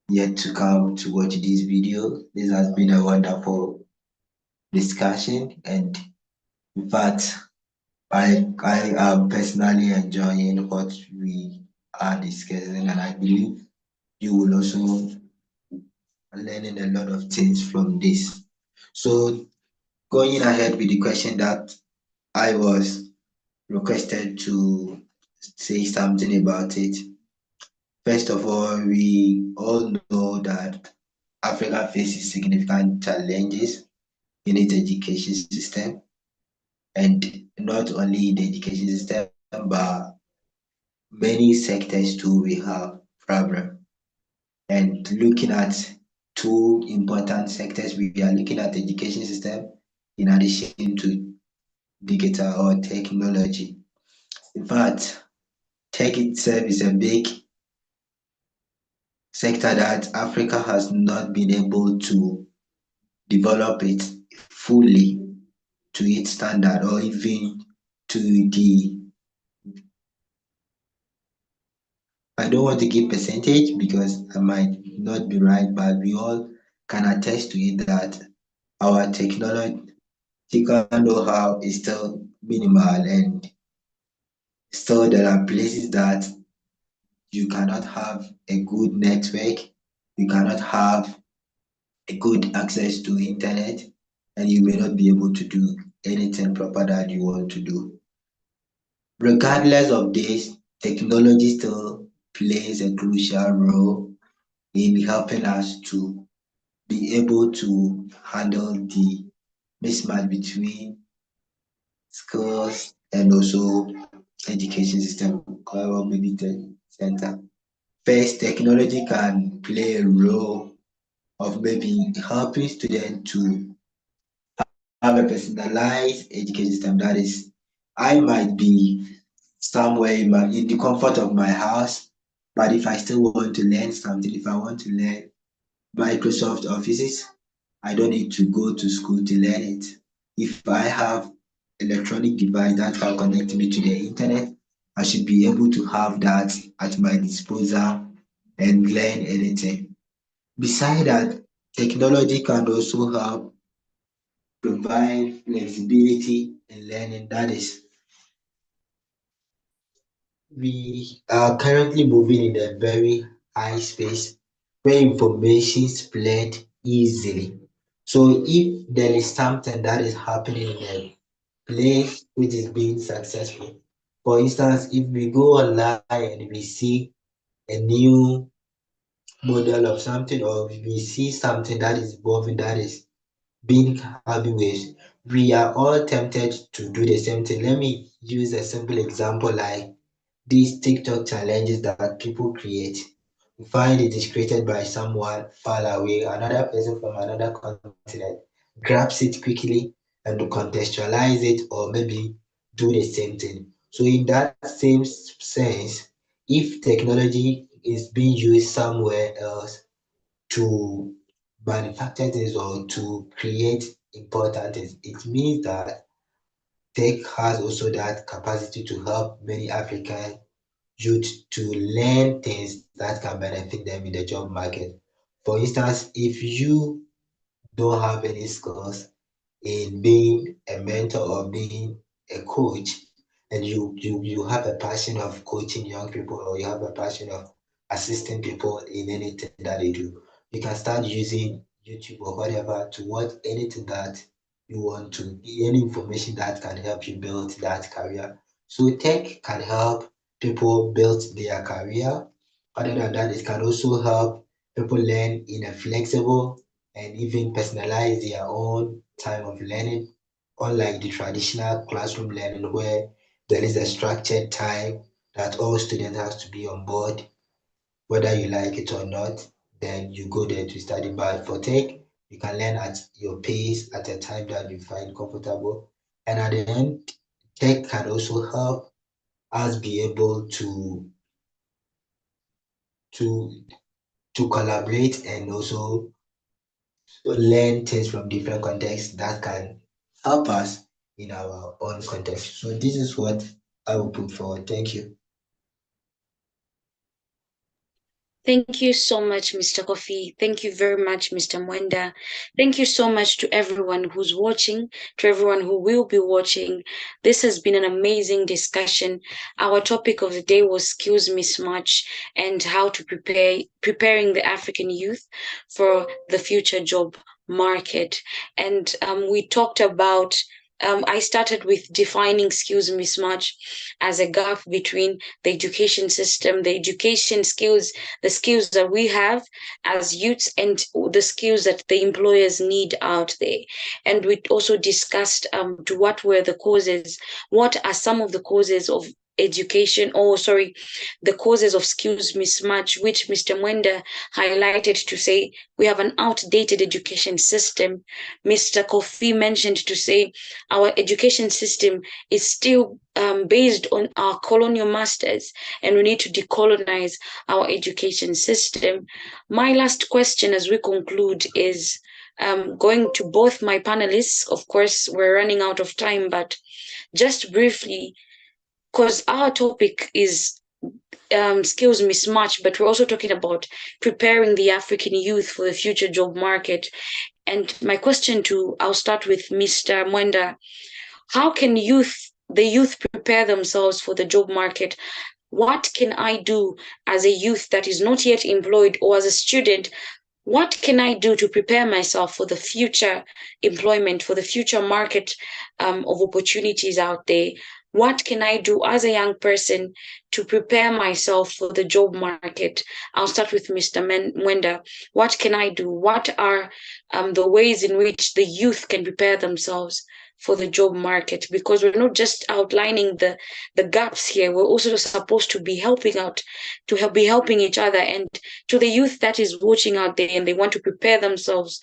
yet to come to watch this video. This has been a wonderful discussion, and in fact, I am personally enjoying what we are discussing, and I believe you will also learning a lot of things from this. So going ahead with the question that I was requested to say something about it. First of all, we all know that Africa faces significant challenges in its education system, and not only in the education system, but many sectors too we have problem. And looking at two important sectors, we are looking at the education system in addition to digital or technology. In fact, tech itself is a big sector that Africa has not been able to develop it fully to its standard or even to the I don't want to give percentage because I might not be right, but we all can attest to it that our technological know-how is still minimal, and still there are places that you cannot have a good network, you cannot have a good access to internet, and you may not be able to do anything proper that you want to do. Regardless of this, technology still plays a crucial role in helping us to be able to handle the mismatch between schools and also education system or maybe the center. First, technology can play a role of maybe helping students to have a personalized education system. That is, I might be somewhere in the comfort of my house, but if I still want to learn something, if I want to learn Microsoft Offices, I don't need to go to school to learn it. If I have electronic device that can connect me to the internet, I should be able to have that at my disposal and learn anything. Beside that, technology can also help provide flexibility in learning. That is, we are currently moving in a very high space where information spread easily. So if there is something that is happening in a place which is being successful, for instance, if we go online and we see a new model of something, or we see something that is evolving, that is being heavyweight, we are all tempted to do the same thing. Let me use a simple example like these TikTok challenges that people create. You find it is created by someone far away, another person from another continent grabs it quickly and contextualize it or maybe do the same thing. So in that same sense, if technology is being used somewhere else to manufacture things or to create important things, it means that tech has also that capacity to help many African youth to learn things that can benefit them in the job market. For instance, if you don't have any skills in being a mentor or being a coach, and you have a passion of coaching young people or you have a passion of assisting people in anything that they do, you can start using YouTube or whatever to watch anything that you want to, any information that can help you build that career. So tech can help people build their career. Other than that, it can also help people learn in a flexible and even personalize their own time of learning, unlike the traditional classroom learning where there is a structured time that all students have to be on board, whether you like it or not, then you go there to study. But for tech, you can learn at your pace at a time that you find comfortable. And at the end, tech can also help us be able to collaborate and also learn things from different contexts that can help us in our own context. So this is what I will put forward. Thank you. Thank you so much, Mr. Kofi. Thank you very much, Mr. Mwenda. Thank you so much to everyone who's watching, to everyone who will be watching. This has been an amazing discussion. Our topic of the day was skills mismatch and how to preparing the African youth for the future job market. And we talked about I started with defining skills mismatch as a gap between the education system, the education skills, the skills that we have as youths, and the skills that the employers need out there. And we also discussed to what were the causes, what are some of the causes of education, or sorry, the causes of skills mismatch, which Mr. Mwenda highlighted to say we have an outdated education system. Mr. Kofi mentioned to say our education system is still based on our colonial masters, and we need to decolonize our education system. My last question as we conclude is going to both my panelists. Of course, we're running out of time, but just briefly, because our topic is skills mismatch, but we're also talking about preparing the African youth for the future job market. And my question I'll start with Mr. Mwenda. How can the youth prepare themselves for the job market? What can I do as a youth that is not yet employed, or as a student? What can I do to prepare myself for the future employment, for the future market of opportunities out there? What can I do as a young person to prepare myself for the job market? I'll start with Mr. Mwenda. What can I do? What are the ways in which the youth can prepare themselves for the job market? Because we're not just outlining the gaps here, we're also supposed to be helping out, to help be helping each other. And to the youth that is watching out there and they want to prepare themselves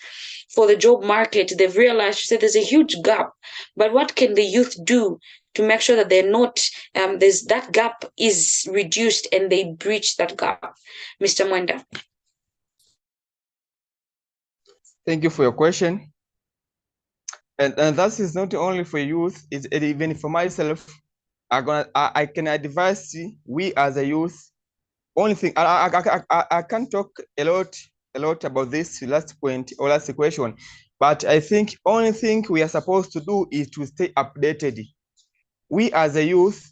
for the job market, they've realized that there's a huge gap. But what can the youth do to make sure that they're not there's that gap is reduced and they breach that gap? Mr. Mwenda. Thank you for your question. And that is not only for youth, it's even for myself. I can advise we as a youth. Only thing I can't talk a lot about this last point or last question, but I think only thing we are supposed to do is to stay updated. We as a youth,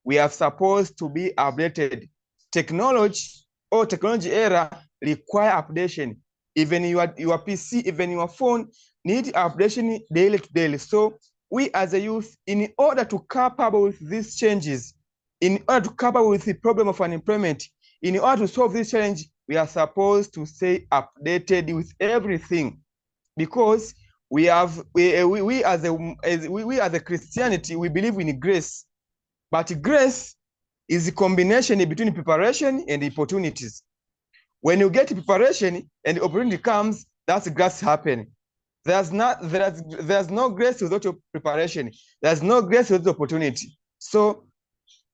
we are supposed to be updated. Technology era require updation. Even your PC, even your phone need updation daily to daily. So we as a youth, in order to cope up with these changes, in order to cope up with the problem of unemployment, in order to solve this challenge, we are supposed to stay updated with everything, because we as a Christianity, we believe in grace, but grace is a combination between preparation and opportunities. When you get preparation and the opportunity comes, that's grace happen. There's no grace without your preparation. There's no grace without opportunity. So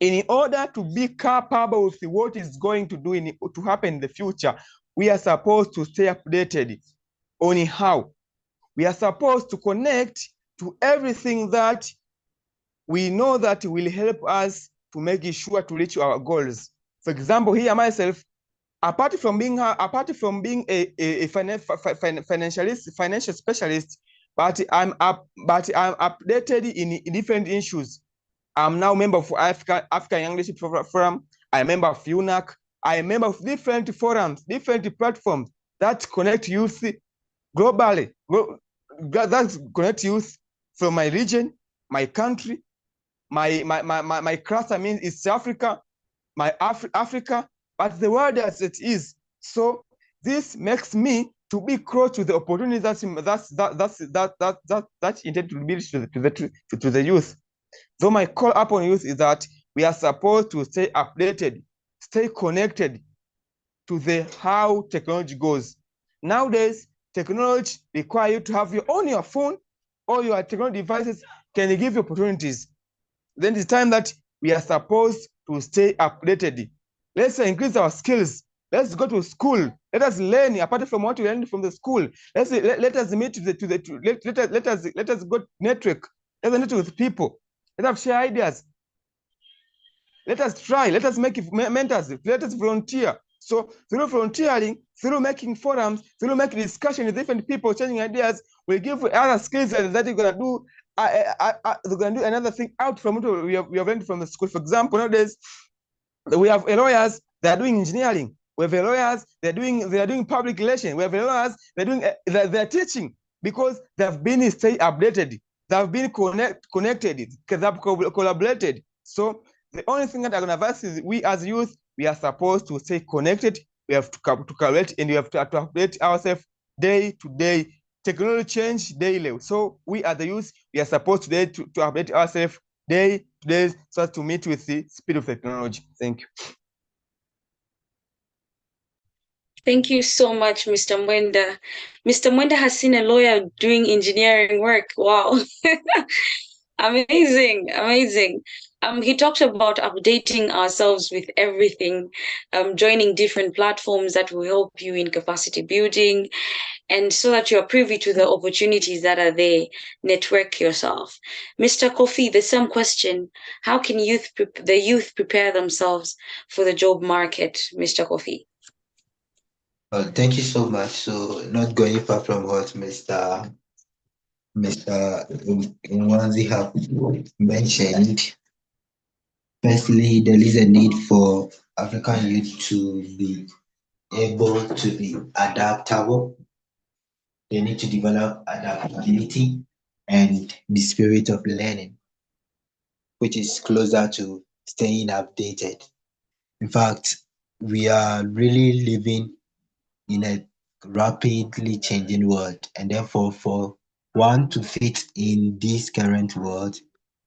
in order to be capable with what is going to happen in the future, we are supposed to stay updated on how. We are supposed to connect to everything that we know that will help us to make sure to reach our goals. For example, here myself, apart from being a financial specialist, but I'm updated in different issues. I'm now a member of African Young Leadership Forum. I'm a member of UNAC. I'm a member of different forums, different platforms that connect youth globally, that connect youth from my region, my country, my cluster, I mean East Africa, my Africa, but the world as it is. So this makes me to be close to the opportunities that intended to be to the youth. So my call upon youth is that we are supposed to stay updated, stay connected to the how technology goes. Nowadays, technology requires you to have your phone or your technology devices can give you opportunities. Then it's time that we are supposed to stay updated. Let's increase our skills. Let's go to school. Let us learn apart from what we learned from the school. Let us meet let us go network. Let us network with people. Let us share ideas. Let us try. Let us make mentors. Let us volunteer. So through volunteering, through making forums, through making discussion with different people, changing ideas, we give other skills that you're gonna do. They're gonna do another thing out from what we have learned from the school. For example, nowadays we have lawyers that are doing engineering. We have lawyers they are doing public relations. We have lawyers they're teaching because they have been stay updated. They have been connected. They have collaborated. So the only thing that I'm gonna advise is we as youth we are supposed to stay connected. We have to collaborate and we have to update ourselves day to day. Technology change daily. So we as the youth we are supposed today to update ourselves day to day so as to meet with the speed of technology. Thank you. Thank you so much, Mr. Mwenda. Mr. Mwenda has seen a lawyer doing engineering work. Wow. Amazing, amazing. He talked about updating ourselves with everything, joining different platforms that will help you in capacity building, and so that you're privy to the opportunities that are there, network yourself. Mr. Kofi, the same question. How can the youth prepare themselves for the job market, Mr. Kofi? Thank you so much. So, not going far from what Mr. Nwanzi have mentioned, firstly, there is a need for African youth to be able to be adaptable. They need to develop adaptability and the spirit of learning, which is closer to staying updated. In fact, we are really living in a rapidly changing world, and therefore, for one to fit in this current world,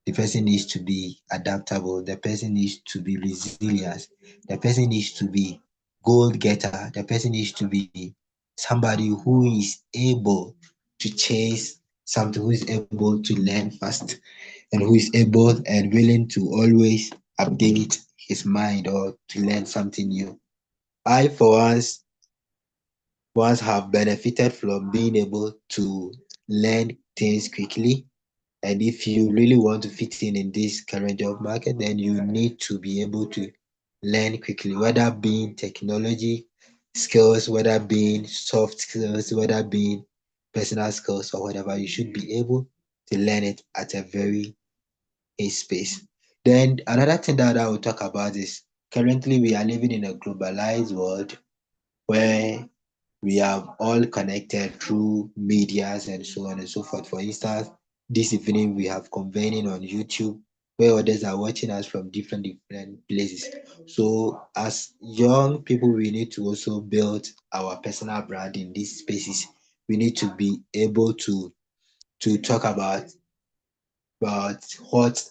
the person needs to be adaptable, the person needs to be resilient, the person needs to be goal getter, the person needs to be somebody who is able to chase something, who is able to learn fast, and who is able and willing to always update his mind or to learn something new. I, for once have benefited from being able to learn things quickly. And if you really want to fit in this current job market, then you need to be able to learn quickly, whether being technology skills, whether being soft skills, whether being personal skills or whatever, you should be able to learn it at a very space. Then another thing that I will talk about is currently we are living in a globalized world where we are all connected through medias and so on and so forth. For instance, this evening we have convening on YouTube where others are watching us from different places. So as young people, we need to also build our personal brand in these spaces. We need to be able to talk about what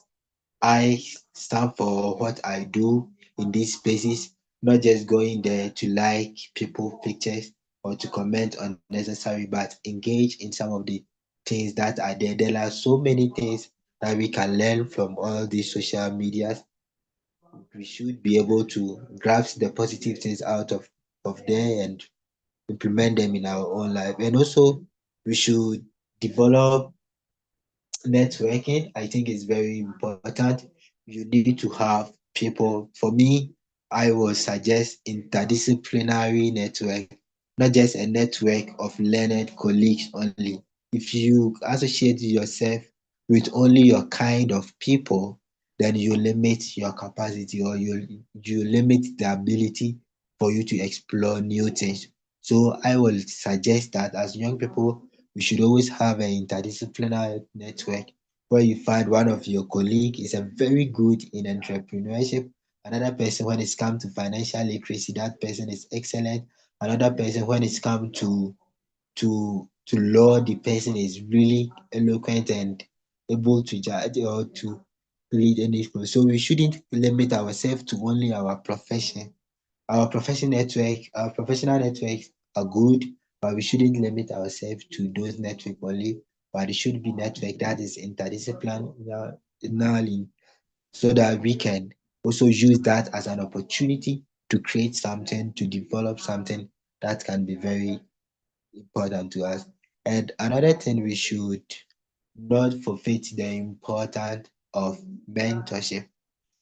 I stand for, what I do in these spaces, not just going there to like people pictures or to comment unnecessary, but engage in some of the things that are there. There are so many things that we can learn from all these social medias. We should be able to grasp the positive things out of there and implement them in our own life. And also we should develop networking. I think is very important. You need to have people. For me, I would suggest interdisciplinary network, not just a network of learned colleagues only. If you associate yourself with only your kind of people, then you limit your capacity or you limit the ability for you to explore new things. So I will suggest that as young people, we should always have an interdisciplinary network where you find one of your colleague is a very good in entrepreneurship, another person when it's come to financial literacy, that person is excellent, another person when it's come to law, the person is really eloquent and able to judge or to lead any school. So we shouldn't limit ourselves to only our profession. Our professional networks are good, but we shouldn't limit ourselves to those networks only. But it should be network that is interdisciplinary, so that we can also use that as an opportunity to create something, to develop something that can be very important to us. And another thing, we should not forfeit the importance of mentorship.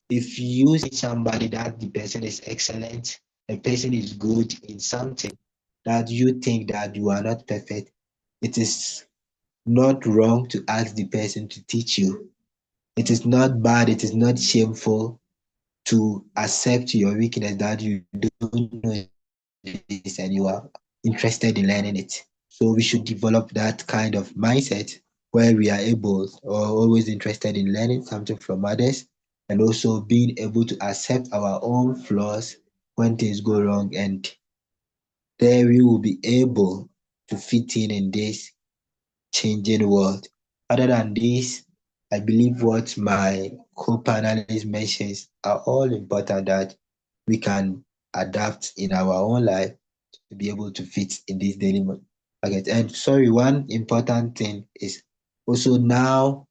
If you see somebody that the person is excellent, the person is good in something that you think that you are not perfect, it is not wrong to ask the person to teach you. It is not bad, it is not shameful to accept your weakness, that you don't know this and you are interested in learning it. So we should develop that kind of mindset where we are able or always interested in learning something from others, and also being able to accept our own flaws when things go wrong, and there we will be able to fit in this changing world. Other than this, I believe what my co-panelists mentions are all important, that we can adapt in our own life to be able to fit in this daily market. And sorry, one important thing is also now,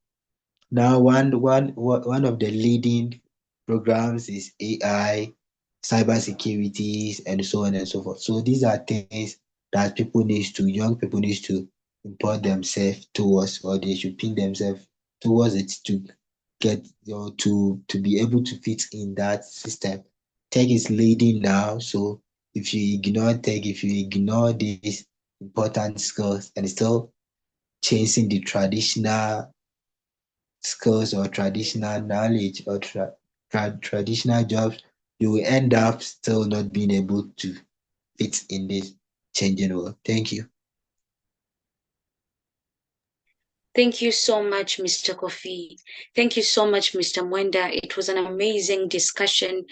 one of the leading programs is AI, cyber securities, and so on and so forth. So these are things that young people need to import themselves towards, or they should pin themselves towards it to get, to be able to fit in that system. Tech is leading now, so if you ignore tech, if you ignore these important skills and still chasing the traditional skills or traditional knowledge or traditional jobs, you will end up still not being able to fit in this changing world. Thank you. Thank you so much, Mr. Kofi. Thank you so much, Mr. Mwenda. It was an amazing discussion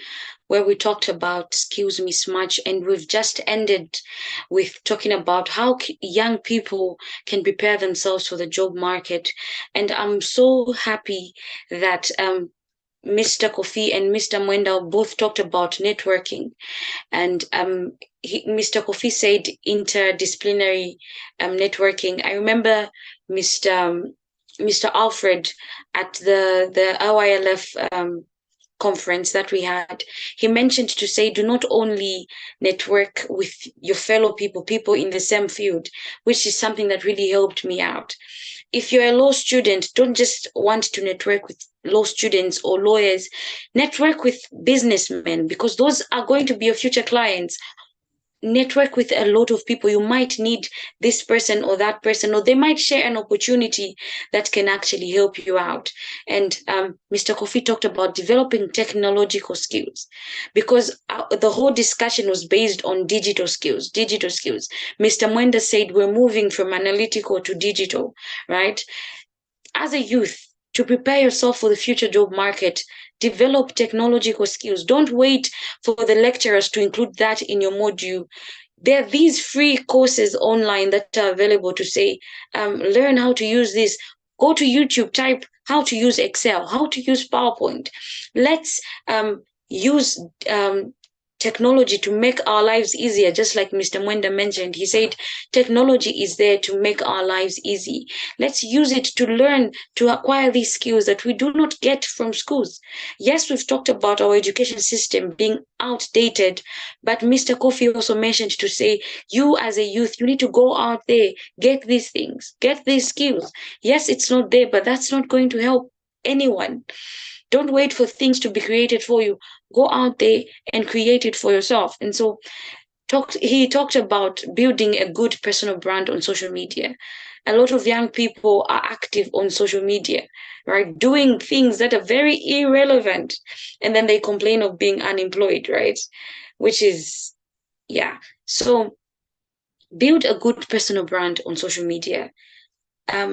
where we talked about skills mismatch, and we've just ended with talking about how young people can prepare themselves for the job market. And I'm so happy that Mr. Kofi and Mr. Mwenda both talked about networking. And Mr. Kofi said interdisciplinary networking. I remember Mr. Mr. Alfred at the IYLF conference that we had, he mentioned to say, do not only network with your fellow people, people in the same field, which is something that really helped me out. If you're a law student, don't just want to network with law students or lawyers, network with businessmen, because those are going to be your future clients. Network with a lot of people. You might need this person or that person, or they might share an opportunity that can actually help you out. And Mr. Kofi talked about developing technological skills, because the whole discussion was based on digital skills. Mr. Mwenda said we're moving from analytical to digital, right? As a youth, to prepare yourself for the future job market, develop technological skills. Don't wait for the lecturers to include that in your module. There are these free courses online that are available to say, learn how to use this. Go to YouTube, type how to use Excel, how to use PowerPoint. Let's use technology to make our lives easier, just like Mr. Mwenda mentioned. He said technology is there to make our lives easy. Let's use it to learn, to acquire these skills that we do not get from schools. Yes, we've talked about our education system being outdated, but Mr. Kofi also mentioned to say, you as a youth, you need to go out there, get these things, get these skills. Yes, it's not there, but that's not going to help anyone. Don't wait for things to be created for you. Go out there and create it for yourself. And so he talked about building a good personal brand on social media. A lot of young people are active on social media, right? Doing things that are very irrelevant. And then they complain of being unemployed, right? Which is, yeah. So build a good personal brand on social media.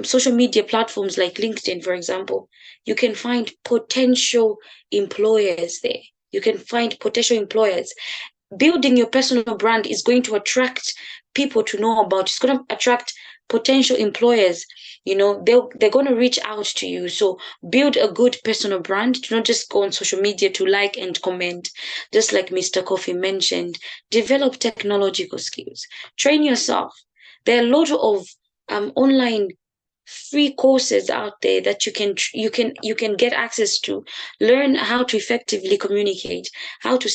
Social media platforms like LinkedIn, for example, you can find potential employers there. You can find potential employers. Building your personal brand is going to attract people to know about. It's going to attract potential employers. They're going to reach out to you. So build a good personal brand. Do not just go on social media to like and comment. Just like Mr. Coffee mentioned, develop technological skills. Train yourself. There are a lot of online free courses out there that you can get access to. Learn how to effectively communicate, how to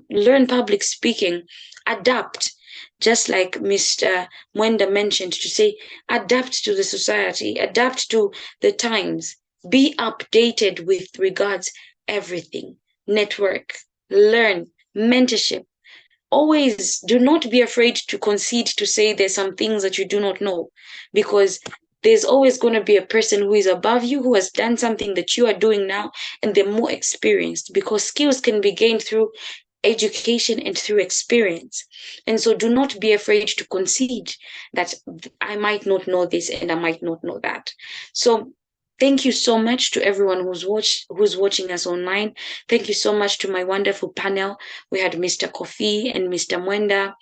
learn public speaking, adapt, just like Mr. Mwenda mentioned, to say adapt to the society, adapt to the times, be updated with regards everything, network, learn, mentorship. Always do not be afraid to concede, to say there's some things that you do not know, because there's always going to be a person who is above you, who has done something that you are doing now, and they're more experienced, because skills can be gained through education and through experience. And so do not be afraid to concede that I might not know this and I might not know that. So thank you so much to everyone who's watching us online. Thank you so much to my wonderful panel. We had Mr. Kofi and Mr. Mwenda.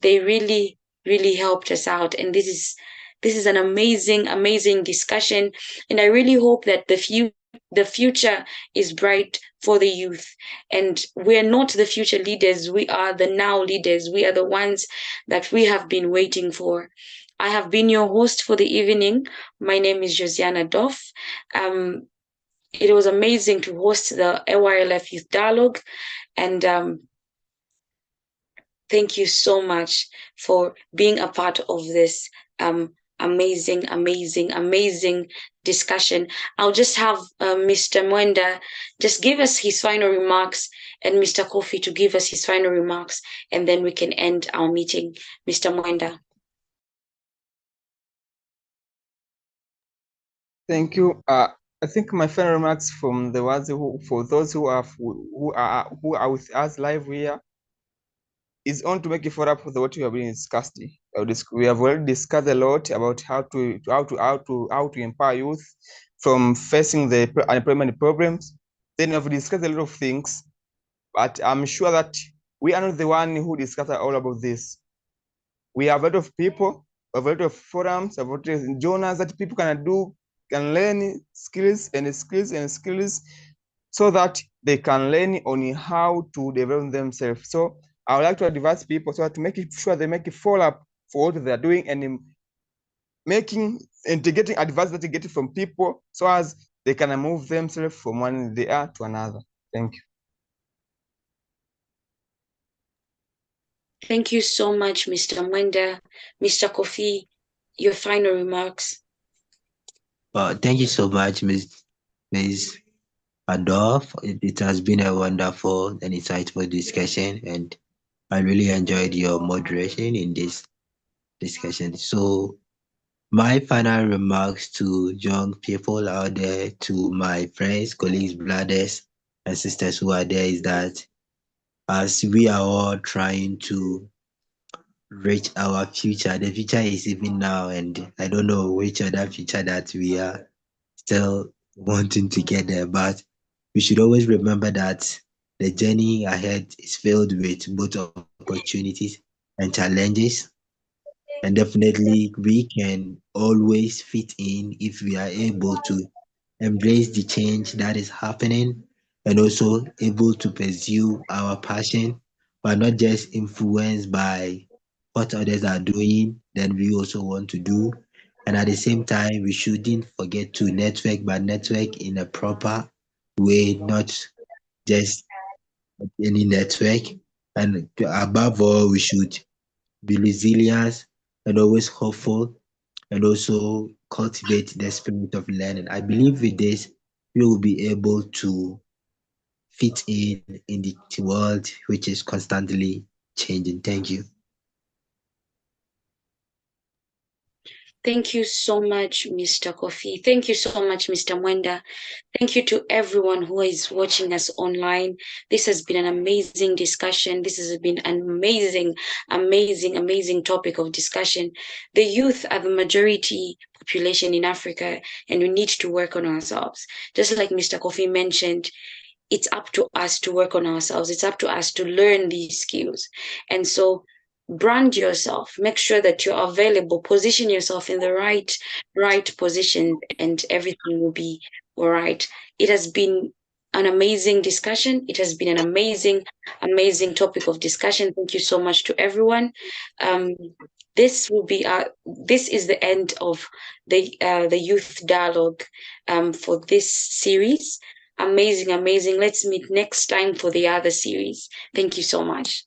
They really helped us out, and this is an amazing discussion. And I really hope that the future is bright for the youth. And we're not the future leaders, we are the now leaders. We are the ones that we have been waiting for. I have been your host for the evening. My name is Josiana Doff. It was amazing to host the AYLF Youth Dialogue, and thank you so much for being a part of this amazing discussion. I'll just have Mr. Mwenda just give us his final remarks, and Mr. Kofi to give us his final remarks, and then we can end our meeting. Mr. Mwenda. Thank you. I think my final remarks from the ones for those who are with us live here is on to make a follow up with what we have been discussing. We have already discussed a lot about how to empower youth from facing the unemployment problems. Then we have discussed a lot of things, but I'm sure that we are not the one who discussed all about this. We have a lot of people, a lot of forums, a lot of journals that people can learn skills so that they can learn on how to develop themselves. So I would like to advise people so that to make sure they make a follow up for what they're doing, and making integrating advice that they get from people so as they can move themselves from one they are to another. Thank you. Thank you so much, Mr. Mwenda. Mr. Kofi, your final remarks. Thank you so much, Ms. Adolf. It has been a wonderful and insightful discussion, and I really enjoyed your moderation in this discussion. So, my final remarks to young people out there, to my friends, colleagues, brothers, and sisters who are there, is that as we are all trying to reach our future, the future is even now, and I don't know which other future that we are still wanting to get there, but we should always remember that the journey ahead is filled with both opportunities and challenges. And definitely, we can always fit in if we are able to embrace the change that is happening, and also able to pursue our passion, but not just influenced by what others are doing, then we also want to do. And at the same time, we shouldn't forget to network, but network in a proper way, not just any network. And above all, we should be resilient and always hopeful, and also cultivate the spirit of learning. I believe with this, we will be able to fit in the world which is constantly changing. Thank you. Thank you so much, Mr. Kofi. Thank you so much, Mr. Mwenda. Thank you to everyone who is watching us online. This has been an amazing discussion. This has been an amazing topic of discussion. The youth are the majority population in Africa, and we need to work on ourselves. Just like Mr. Kofi mentioned, it's up to us to work on ourselves. It's up to us to learn these skills. And so brand yourself, make sure that you're available, position yourself in the right position, and everything will be all right. It has been an amazing discussion. It has been an amazing topic of discussion. Thank you so much to everyone. this is the end of the youth dialogue for this series. Amazing, amazing. Let's meet next time for the other series. Thank you so much.